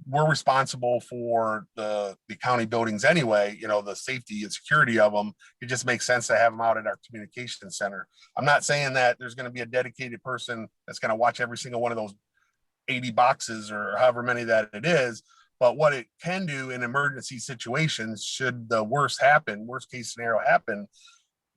we're responsible for the county buildings anyway, the safety and security of them, it just makes sense to have them out at our communication center. I'm not saying that there's going to be a dedicated person that's going to watch every single one of those 80 boxes or however many that it is, but what it can do in emergency situations, should the worst case scenario happen,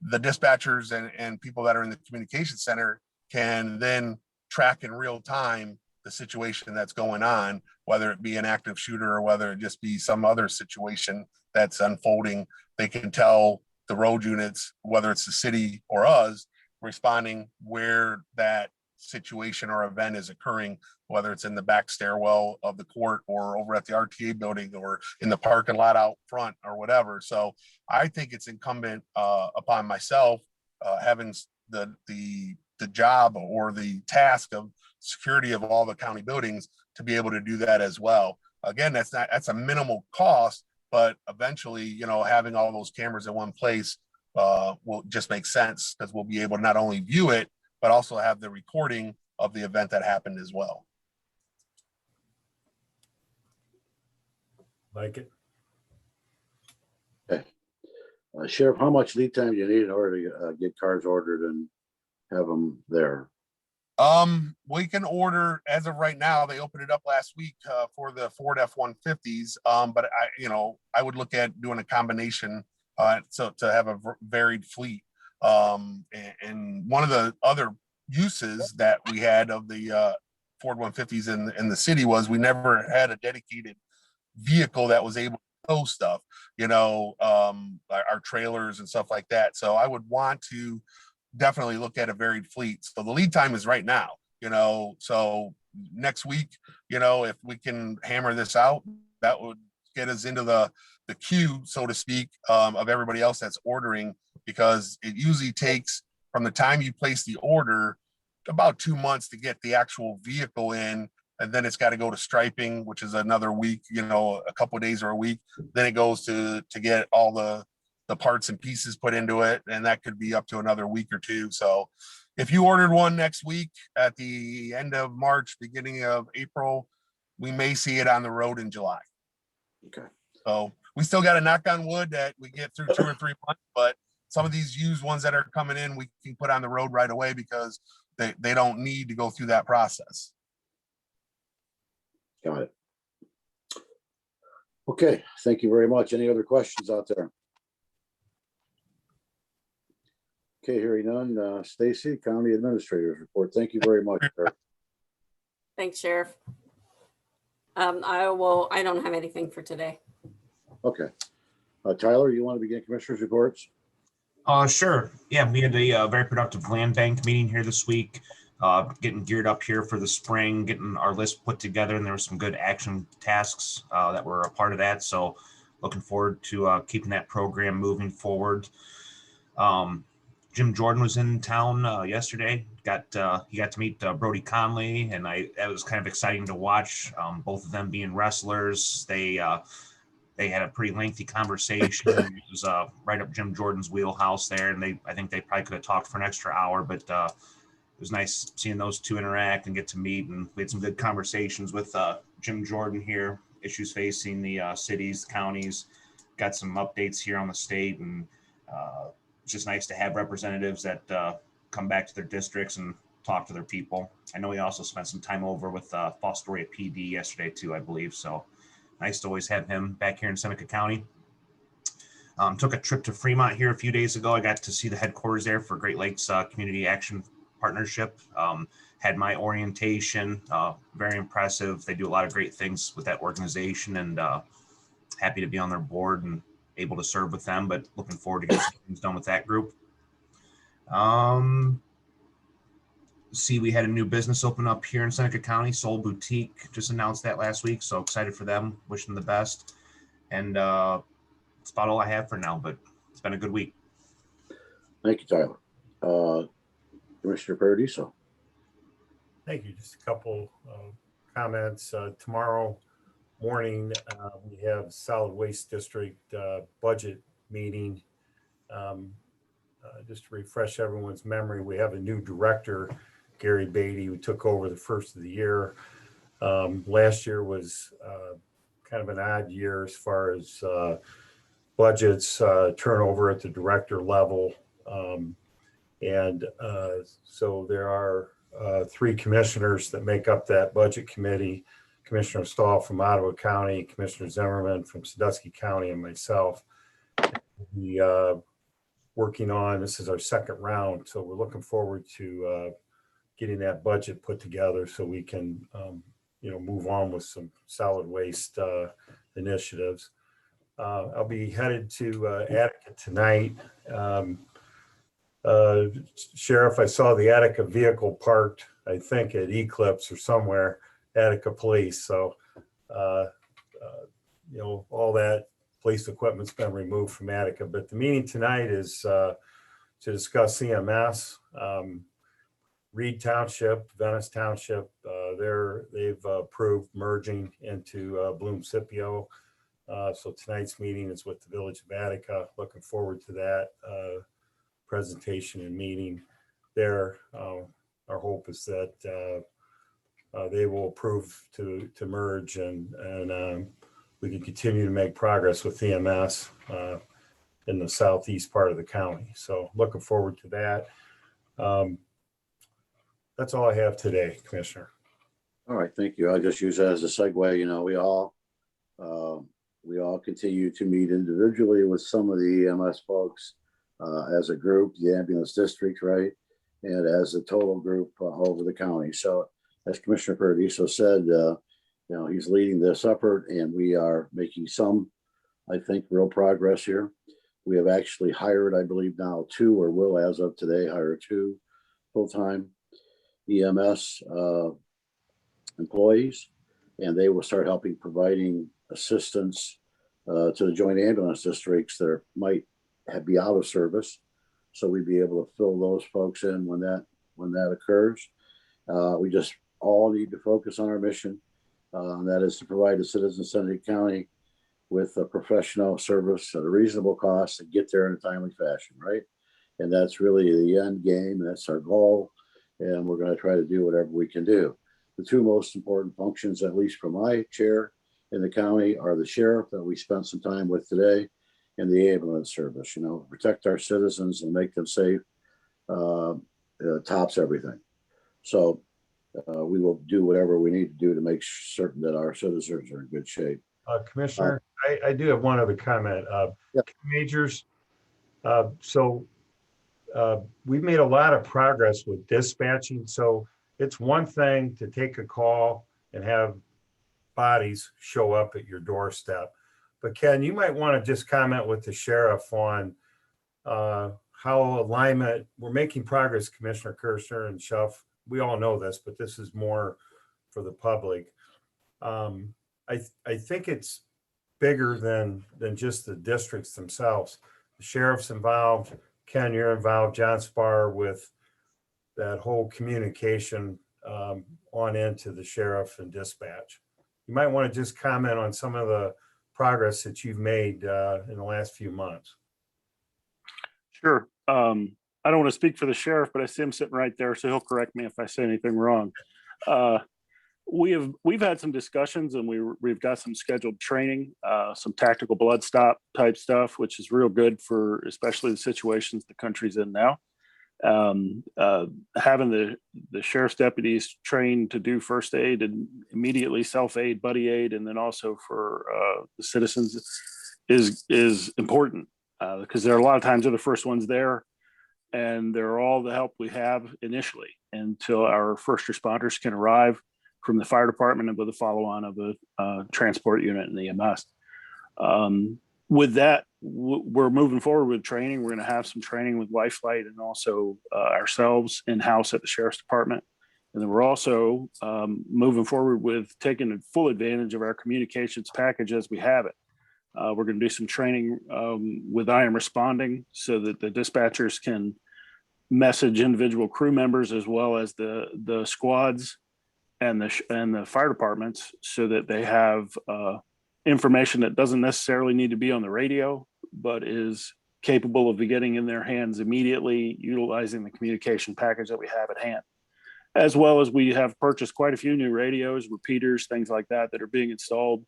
the dispatchers and people that are in the communication center can then track in real time the situation that's going on, whether it be an active shooter or whether it just be some other situation that's unfolding. They can tell the road units, whether it's the city or us, responding where that situation or event is occurring, whether it's in the back stairwell of the court or over at the RTA building or in the parking lot out front or whatever. So I think it's incumbent upon myself having the job or the task of security of all the county buildings to be able to do that as well. Again, that's a minimal cost, but eventually, having all those cameras in one place will just make sense, because we'll be able to not only view it, but also have the recording of the event that happened as well. Like it. Okay. Sheriff, how much lead time do you need in order to get cars ordered and have them there? We can order, as of right now, they opened it up last week for the Ford F-150s. But I would look at doing a combination so to have a varied fleet. And one of the other uses that we had of the Ford 150s in the city was we never had a dedicated vehicle that was able to tow stuff, our trailers and stuff like that. So I would want to definitely look at a varied fleet. So the lead time is right now, so next week, if we can hammer this out, that would get us into the queue, so to speak, of everybody else that's ordering, because it usually takes from the time you place the order about 2 months to get the actual vehicle in. And then it's got to go to striping, which is another week, a couple of days or a week. Then it goes to get all the parts and pieces put into it, and that could be up to another week or two. So if you ordered one next week at the end of March, beginning of April, we may see it on the road in July. Okay. So we still got to knock on wood that we get through 2 or 3 months, but some of these used ones that are coming in, we can put on the road right away because they don't need to go through that process. Got it. Okay, thank you very much. Any other questions out there? Okay, hearing none. Stacy, County Administrator's report. Thank you very much, sir. Thanks, Sheriff. I don't have anything for today. Okay. Tyler, you want to begin Commissioner's reports? Sure. Yeah, we had a very productive land bank meeting here this week, getting geared up here for the spring, getting our list put together, and there were some good action tasks that were a part of that. So looking forward to keeping that program moving forward. Jim Jordan was in town yesterday. He got to meet Brody Conley, and that was kind of exciting to watch. Both of them being wrestlers, they had a pretty lengthy conversation. It was right up Jim Jordan's wheelhouse there, and I think they probably could have talked for an extra hour, but was nice seeing those two interact and get to meet. And we had some good conversations with Jim Jordan here, issues facing the cities, counties, got some updates here on the state. And it's just nice to have representatives that come back to their districts and talk to their people. I know he also spent some time over with Fostoria PD yesterday too, I believe. So nice to always have him back here in Seneca County. Took a trip to Fremont here a few days ago. I got to see the headquarters there for Great Lakes Community Action Partnership. Had my orientation, very impressive. They do a lot of great things with that organization, and happy to be on their board and able to serve with them, but looking forward to getting some things done with that group. See, we had a new business open up here in Seneca County, Soul Boutique, just announced that last week. So excited for them, wish them the best. And that's about all I have for now, but it's been a good week. Thank you, Tyler. Commissioner Paradiso. Thank you. Just a couple comments. Tomorrow morning, we have Solid Waste District budget meeting. Just to refresh everyone's memory, we have a new director, Gary Beatty, who took over the first of the year. Last year was kind of an odd year as far as budgets, turnover at the director level. So there are 3 commissioners that make up that budget committee: Commissioner Stahl from Ottawa County, Commissioner Zimmerman from Sandusky County, and myself. We working on, this is our second round, so we're looking forward to getting that budget put together so we can move on with some solid waste initiatives. I'll be headed to Attica tonight. Sheriff, I saw the Attica vehicle parked, I think at Eclipse or somewhere, Attica Police. So, all that police equipment's been removed from Attica. But the meeting tonight is to discuss CMS. Reed Township, Venice Township, they've approved merging into Bloom Scipio. So tonight's meeting is with the Village of Attica. Looking forward to that presentation and meeting there. Our hope is that they will approve to merge and we can continue to make progress with EMS in the southeast part of the county. So looking forward to that. That's all I have today, Commissioner. All right, thank you. I'll just use that as a segue. We all continue to meet individually with some of the EMS folks as a group, the ambulance district, right? And as a total group all over the county. So as Commissioner Paradiso said, he's leading this effort and we are making some, I think, real progress here. We have actually hired, I believe now 2, or will as of today hire 2 full-time EMS employees, and they will start helping providing assistance to the joint ambulance districts that might be out of service. So we'd be able to fill those folks in when that occurs. We just all need to focus on our mission, and that is to provide the citizens of Seneca County with a professional service at a reasonable cost and get there in a timely fashion, right? And that's really the end game. That's our goal. And we're going to try to do whatever we can do. The 2 most important functions, at least for my chair in the county, are the sheriff that we spent some time with today and the ambulance service. Protect our citizens and make them safe tops everything. So we will do whatever we need to do to make certain that our citizens are in good shape. Commissioner, I do have one other comment. Majors, we've made a lot of progress with dispatching. So it's one thing to take a call and have bodies show up at your doorstep. But Ken, you might want to just comment with the sheriff on how alignment, we're making progress, Commissioner Kirchner and Schuff. We all know this, but this is more for the public. I think it's bigger than just the districts themselves. The sheriff's involved. Ken, you're involved, John Spar, with that whole communication on into the sheriff and dispatch. You might want to just comment on some of the progress that you've made in the last few months. Sure. I don't want to speak for the sheriff, but I see him sitting right there, so he'll correct me if I say anything wrong. Uh, we've had some discussions, and we've got some scheduled training, some tactical blood stop type stuff, which is real good for especially the situations the country's in now. Having the sheriff's deputies trained to do first aid and immediately self-aid, buddy aid, and then also for the citizens is important, because there are a lot of times they're the first ones there, and they're all the help we have initially until our first responders can arrive from the fire department and with a follow-on of the transport unit and the EMS. With that, we're moving forward with training. We're going to have some training with Lifelight and also ourselves in-house at the Sheriff's Department. And then we're also moving forward with taking full advantage of our communications package as we have it. We're going to do some training with I Am Responding so that the dispatchers can message individual crew members as well as the squads and the fire departments so that they have information that doesn't necessarily need to be on the radio, but is capable of getting in their hands immediately, utilizing the communication package that we have at hand. As well as we have purchased quite a few new radios, repeaters, things like that are being installed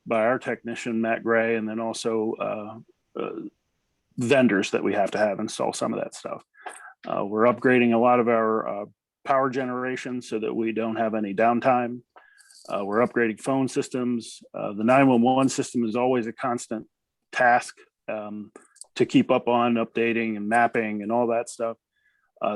by our technician, Matt Gray, and then also vendors that we have to have install some of that stuff. We're upgrading a lot of our power generation so that we don't have any downtime. We're upgrading phone systems. The 911 system is always a constant task to keep up on updating and mapping and all that stuff.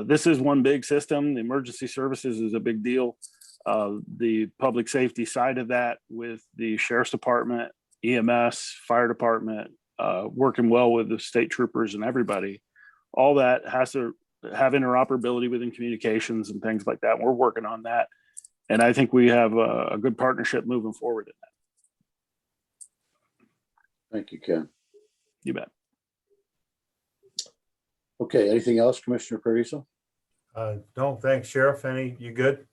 This is one big system. The emergency services is a big deal. The public safety side of that with the Sheriff's Department, EMS, fire department, working well with the state troopers and everybody, all that has to have interoperability within communications and things like that. We're working on that. And I think we have a good partnership moving forward in that. Thank you, Ken. You bet. Okay, anything else, Commissioner Paradiso? No, thanks, Sheriff. You good?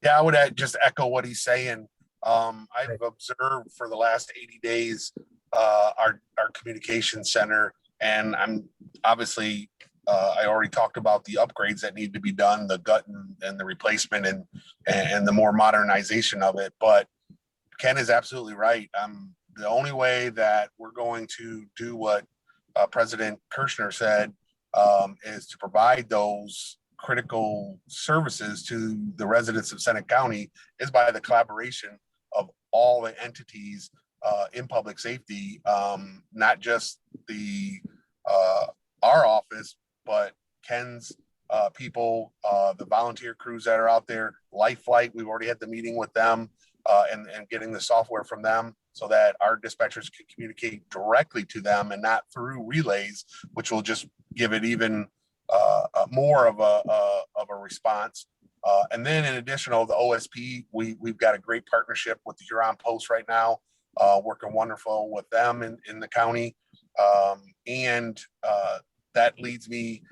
Yeah, I would just echo what he's saying. I've observed for the last 80 days our communication center, and I'm obviously I already talked about the upgrades that need to be done, the gut and the replacement and the more modernization of it. But Ken is absolutely right. The only way that we're going to do what President Kirchner said is to provide those critical services to the residents of Seneca County is by the collaboration of all the entities in public safety, not just our office, but Ken's people, the volunteer crews that are out there, Lifelight, we've already had the meeting with them and getting the software from them so that our dispatchers can communicate directly to them and not through relays, which will just give it even more of a response. And then in addition to the OSP, we've got a great partnership with the Huron Post right now, working wonderful with them in the county. And that leads me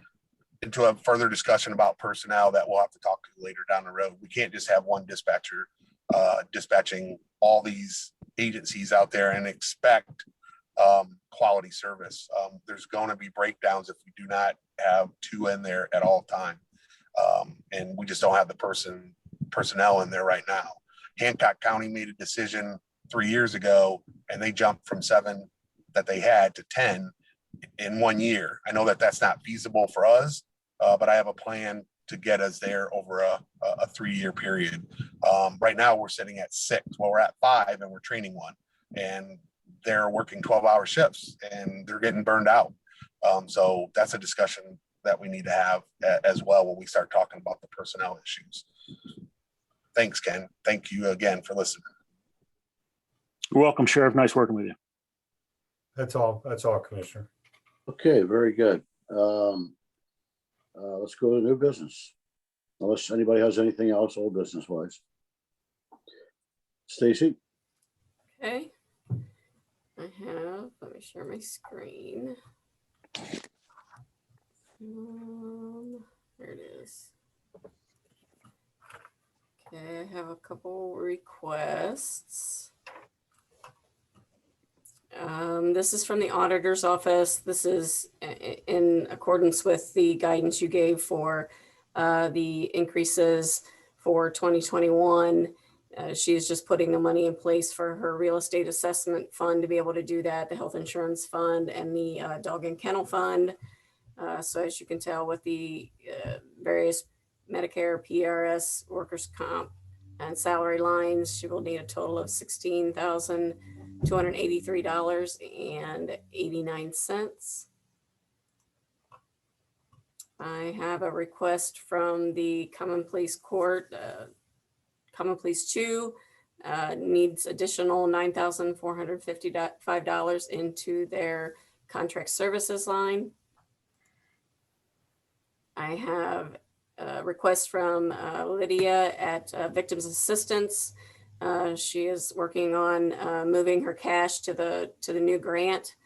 into a further discussion about personnel that we'll have to talk to later down the road. We can't just have one dispatcher dispatching all these agencies out there and expect quality service. There's going to be breakdowns if we do not have two in there at all time. And we just don't have the personnel in there right now. Hancock County made a decision 3 years ago, and they jumped from 7 that they had to 10 in 1 year. I know that that's not feasible for us, but I have a plan to get us there over a 3-year period. Right now we're sitting at 6. Well, we're at 5 and we're training 1, and they're working 12-hour shifts and they're getting burned out. So that's a discussion that we need to have as well when we start talking about the personnel issues. Thanks, Ken. Thank you again for listening. You're welcome, Sheriff. Nice working with you. That's all, Commissioner. Okay, very good. Let's go to new business. Unless anybody has anything else old business wise. Stacy? Okay. Let me share my screen. There it is. Okay, I have a couple requests. This is from the auditor's office. This is in accordance with the guidance you gave for the increases for 2021. She is just putting the money in place for her real estate assessment fund to be able to do that, the health insurance fund and the dog and kennel fund. So as you can tell with the various Medicare, PRS, workers' comp, and salary lines, she will need a total of $16,283.89. I have a request from the Common Pleas Court. Common Pleas 2 needs additional $9,455 into their contract services line. I have a request from Lydia at Victims Assistance. She is working on moving her cash to the new grant.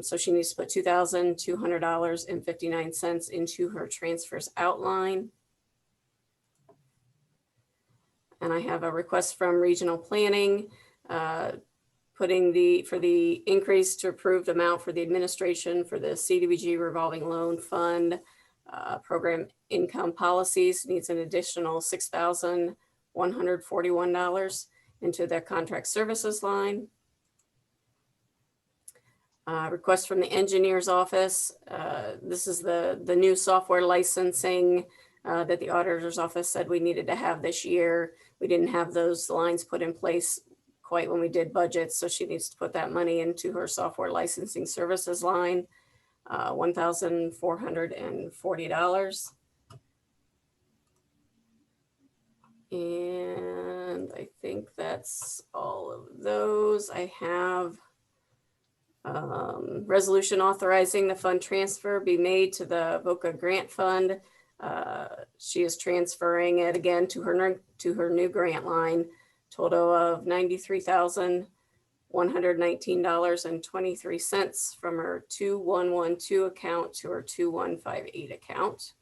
So she needs to put $2,200.59 into her transfers outline. And I have a request from Regional Planning, putting for the increase to approve the amount for the administration for the CDBG revolving loan fund. Program income policies needs an additional $6,141 into their contract services line. Request from the engineer's office. This is the new software licensing that the auditor's office said we needed to have this year. We didn't have those lines put in place quite when we did budgets, so she needs to put that money into her software licensing services line. $1,440. And I think that's all of those. I have resolution authorizing the fund transfer be made to the Voca grant fund. She is transferring it again to her new grant line, total of $93,119.23 from her 2112 account to her 2158 account.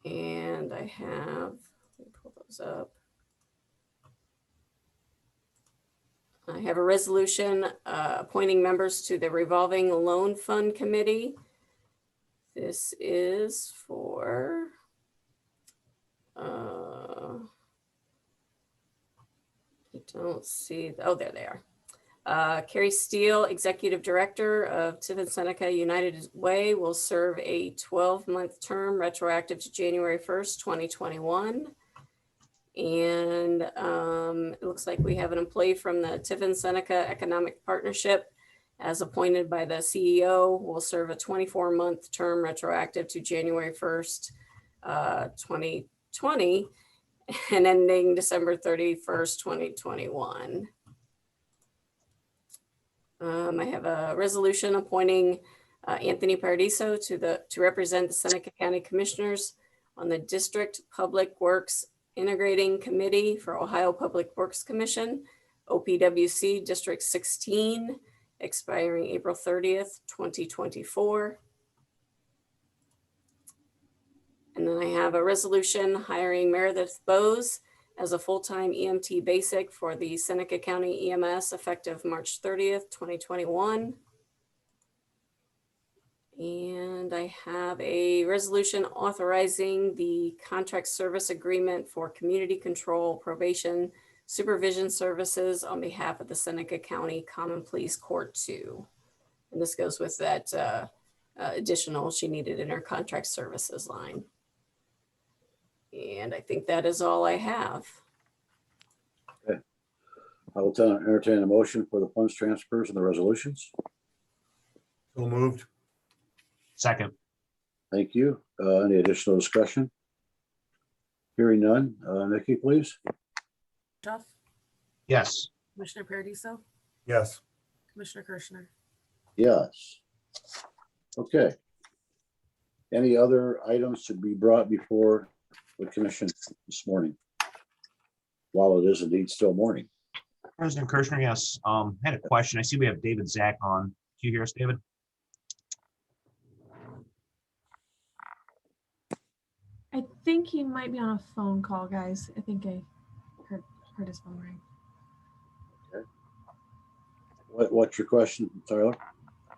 And I have, let me pull those up. I have a resolution appointing members to the Revolving Loan Fund Committee. This is for I don't see, oh, there they are. Carrie Steele, Executive Director of Tiffin Seneca United Way, will serve a 12-month term retroactive to January 1st, 2021. And it looks like we have an employee from the Tiffin Seneca Economic Partnership as appointed by the CEO, will serve a 24-month term retroactive to January 1st, 2020 and ending December 31st, 2021. I have a resolution appointing Anthony Paradiso to represent the Seneca County Commissioners on the District Public Works Integrating Committee for Ohio Public Works Commission, OPWC District 16, expiring April 30th, 2024. And then I have a resolution hiring Meredith Bose as a full-time EMT basic for the Seneca County EMS effective March 30th, 2021. And I have a resolution authorizing the contract service agreement for community control, probation, supervision services on behalf of the Seneca County Common Pleas Court 2. And this goes with that additional she needed in her contract services line. And I think that is all I have. Okay. I will entertain a motion for the funds transfers and the resolutions. So moved. Second. Thank you. Any additional discussion? Hearing none. Nikki, please. Duff, Yes. Commissioner Paradiso, Yes. Commissioner Kirschner. Yes. Okay. Any other items to be brought before the commission this morning? While it is indeed still morning. President Kirschner, yes. I had a question. I see we have David Zach on. Do you hear us, David? I think he might be on a phone call, guys. I think I heard his phone ring. What's your question, Tyler?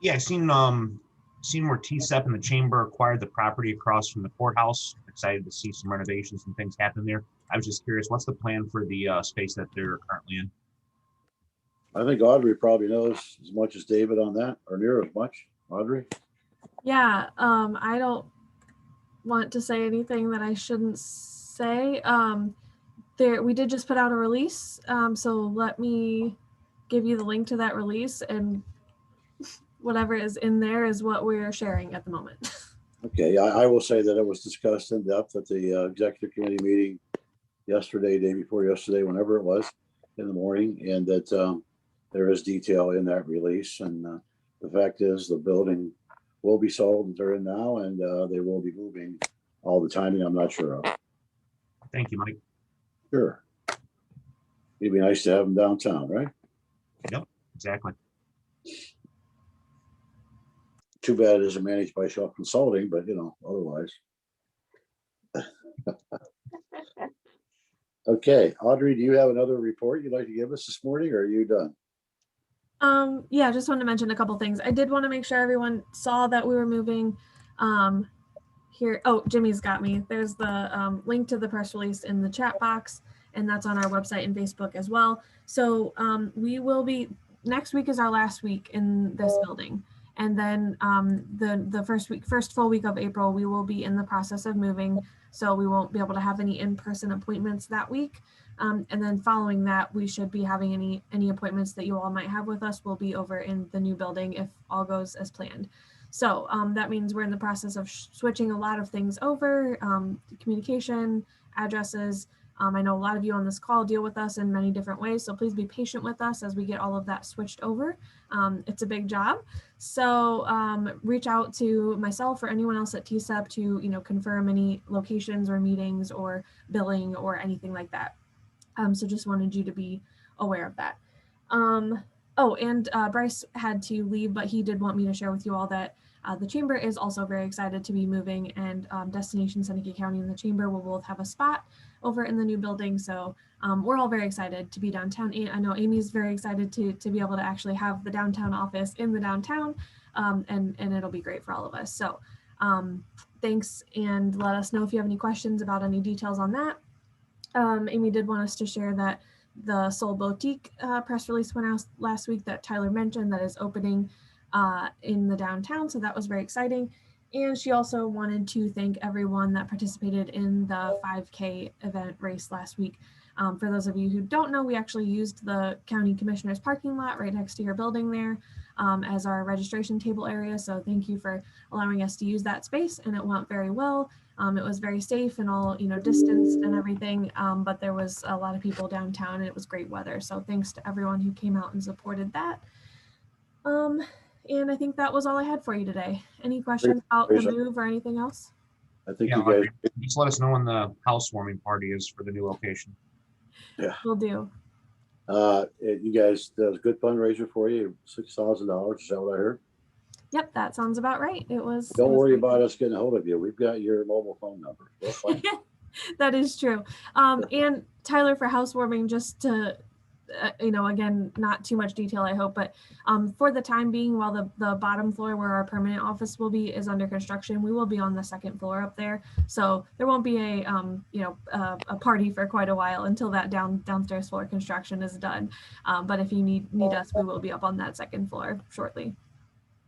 Yeah, I seen where TSEP and the chamber acquired the property across from the courthouse. Excited to see some renovations and things happen there. I was just curious, what's the plan for the space that they're currently in? I think Audrey probably knows as much as David on that, or near as much. Audrey? Yeah, I don't want to say anything that I shouldn't say. We did just put out a release, so let me give you the link to that release, and whatever is in there is what we're sharing at the moment. Okay, I will say that it was discussed in depth at the executive committee meeting yesterday, day before yesterday, whenever it was in the morning, and that there is detail in that release. And the fact is the building will be sold as they're in now, and they will be moving. All the timing I'm not sure of. Thank you, Mike. Sure. It'd be nice to have them downtown, right? Yep, exactly. Too bad it isn't managed by Shaw Consulting, but otherwise. Okay, Audrey, do you have another report you'd like to give us this morning, or are you done? Yeah, just wanted to mention a couple things. I did want to make sure everyone saw that we were moving here. Oh, Jimmy's got me. There's the link to the press release in the chat box, and that's on our website and Facebook as well. So we will be, next week is our last week in this building. And then the first full week of April, we will be in the process of moving. So we won't be able to have any in-person appointments that week. And then following that, we should be having any appointments that you all might have with us will be over in the new building if all goes as planned. So that means we're in the process of switching a lot of things over, communication, addresses. I know a lot of you on this call deal with us in many different ways, so please be patient with us as we get all of that switched over. It's a big job. So reach out to myself or anyone else at TSEP to confirm any locations or meetings or billing or anything like that. So just wanted you to be aware of that. Oh, and Bryce had to leave, but he did want me to share with you all that the Chamber is also very excited to be moving, and Destination Seneca County and the Chamber will both have a spot over in the new building. So we're all very excited to be downtown. I know Amy's very excited to be able to actually have the downtown office in the downtown, and it'll be great for all of us. So thanks, and let us know if you have any questions about any details on that. Amy did want us to share that the Soul Boutique press release went out last week that Tyler mentioned that is opening in the downtown. So that was very exciting. And she also wanted to thank everyone that participated in the 5K event race last week. For those of you who don't know, we actually used the county commissioner's parking lot right next to your building there as our registration table area. So thank you for allowing us to use that space, and it went very well. It was very safe and all, distanced and everything, but there was a lot of people downtown and it was great weather. So thanks to everyone who came out and supported that. And I think that was all I had for you today. Any questions about the move or anything else? I think Yeah, you guys. just let us know when the housewarming party is for the new location. Yeah. Will do. You guys, that was a good fundraiser for you. $6,000. Is that what I heard? Yep, that sounds about right. It was. Don't worry about us getting a hold of you. We've got your mobile phone number. We'll find That is true. And Tyler, for housewarming, just to, again, not too much detail, I hope, but for the time being, while the bottom floor where our permanent office will be is under construction, we will be on the second floor up there. So there won't be a party for quite a while until that downstairs floor construction is done. But if you need us, we will be up on that second floor shortly.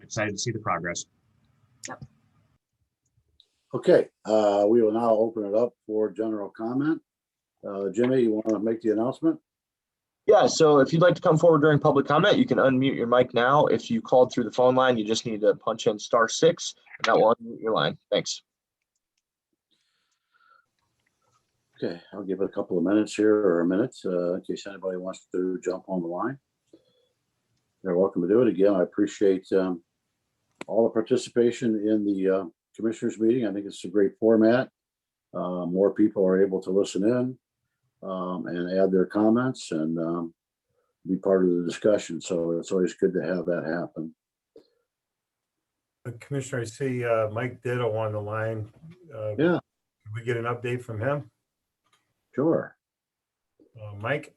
Excited to see the progress. Yep. Okay, we will now open it up for general comment. Jimmy, you want to make the announcement? Yeah, so if you'd like to come forward during public comment, you can unmute your mic now. If you called through the phone line, you just need to punch in *6, and that will unmute your line. Thanks. Okay, I'll give it a couple of minutes here, or a minute, in case anybody wants to jump on the line. They're welcome to do it. Again, I appreciate all the participation in the commissioners meeting. I think it's a great format. More people are able to listen in and add their comments and be part of the discussion. So it's always good to have that happen. Commissioner, I see Mike Ditto on the line. Yeah. Can we get an update from him? Sure. Mike?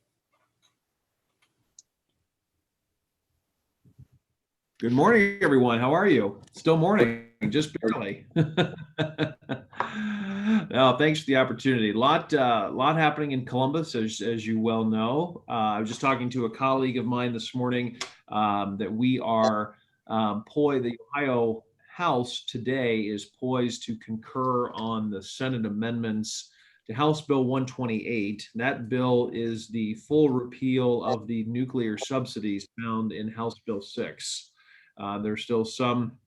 Good morning, everyone. How are you? Still morning, just barely. No, thanks for the opportunity. Lot happening in Columbus, as you well know. I was just talking to a colleague of mine this morning that we are the Ohio House today is poised to concur on the Senate amendments to House Bill 128. That bill is the full repeal of the nuclear subsidies found in House Bill 6. There's still some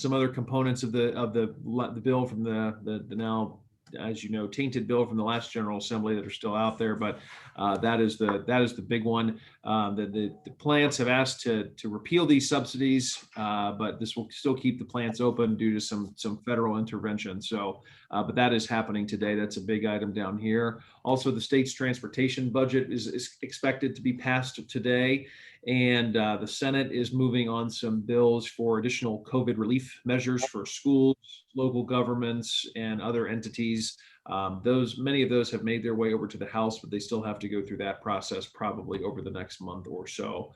other components of the bill from the now, as you know, tainted bill from the last General Assembly that are still out there, but that is the big one. The plants have asked to repeal these subsidies, but this will still keep the plants open due to some federal intervention. So, but that is happening today. That's a big item down here. Also, the state's transportation budget is expected to be passed today. And the Senate is moving on some bills for additional COVID relief measures for schools, local governments, and other entities. Many of those have made their way over to the House, but they still have to go through that process probably over the next month or so.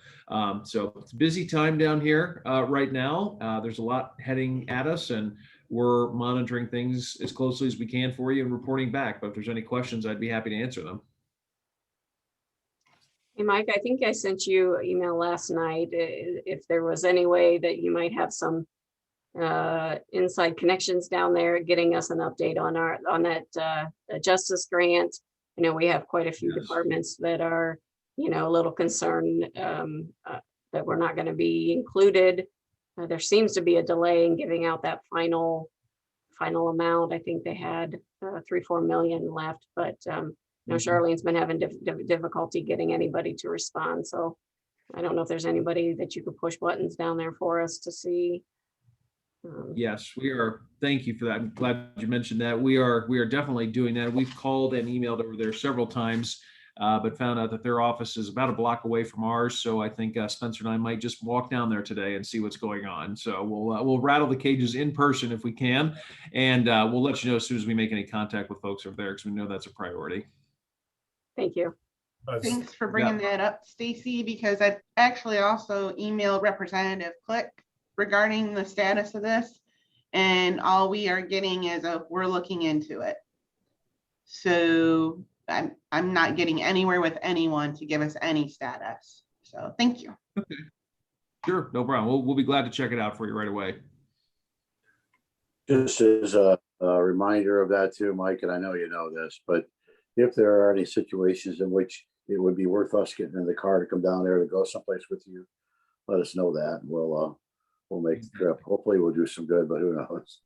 So it's a busy time down here right now. There's a lot heading at us, and we're monitoring things as closely as we can for you and reporting back. But if there's any questions, I'd be happy to answer them. Hey, Mike, I think I sent you an email last night. If there was any way that you might have some inside connections down there, getting us an update on that justice grant. I know we have quite a few departments that are, a little concerned that we're not going to be included. There seems to be a delay in giving out that final amount. I think they had 3-4 million left, but Charlene's been having difficulty getting anybody to respond. So I don't know if there's anybody that you could push buttons down there for us to see. Yes, we are. Thank you for that. I'm glad you mentioned that. We are definitely doing that. We've called and emailed over there several times, but found out that their office is about a block away from ours. So I think Spencer and I might just walk down there today and see what's going on. So we'll rattle the cages in person if we can, and we'll let you know as soon as we make any contact with folks over there, because we know that's a priority. Thank you. Thanks for bringing that up, Stacy, because I've actually also emailed Representative Click regarding the status of this, and all we are getting is we're looking into it. So I'm not getting anywhere with anyone to give us any status. So thank you. Okay. Sure, no problem. We'll be glad to check it out for you right away. Just as a reminder of that too, Mike, and I know you know this, but if there are any situations in which it would be worth us getting in the car to come down there to go someplace with you, let us know that. We'll make the trip. Hopefully we'll do some good, but who knows?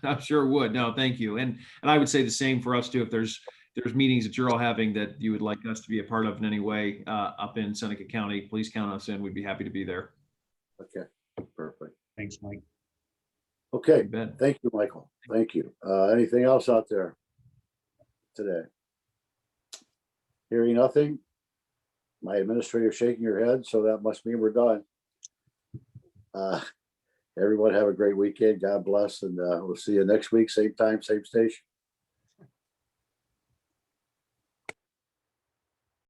I sure would. No, thank you. And I would say the same for us too. If there's meetings that you're all having that you would like us to be a part of in any way up in Seneca County, please count us in. We'd be happy to be there. Okay, perfect. Thanks, Mike. Okay, thank you, Michael. Thank you. Anything else out there today? Hearing nothing. My administrator shaking her head, so that must mean we're done. Everyone have a great weekend. God bless, and we'll see you next week, same time, same station.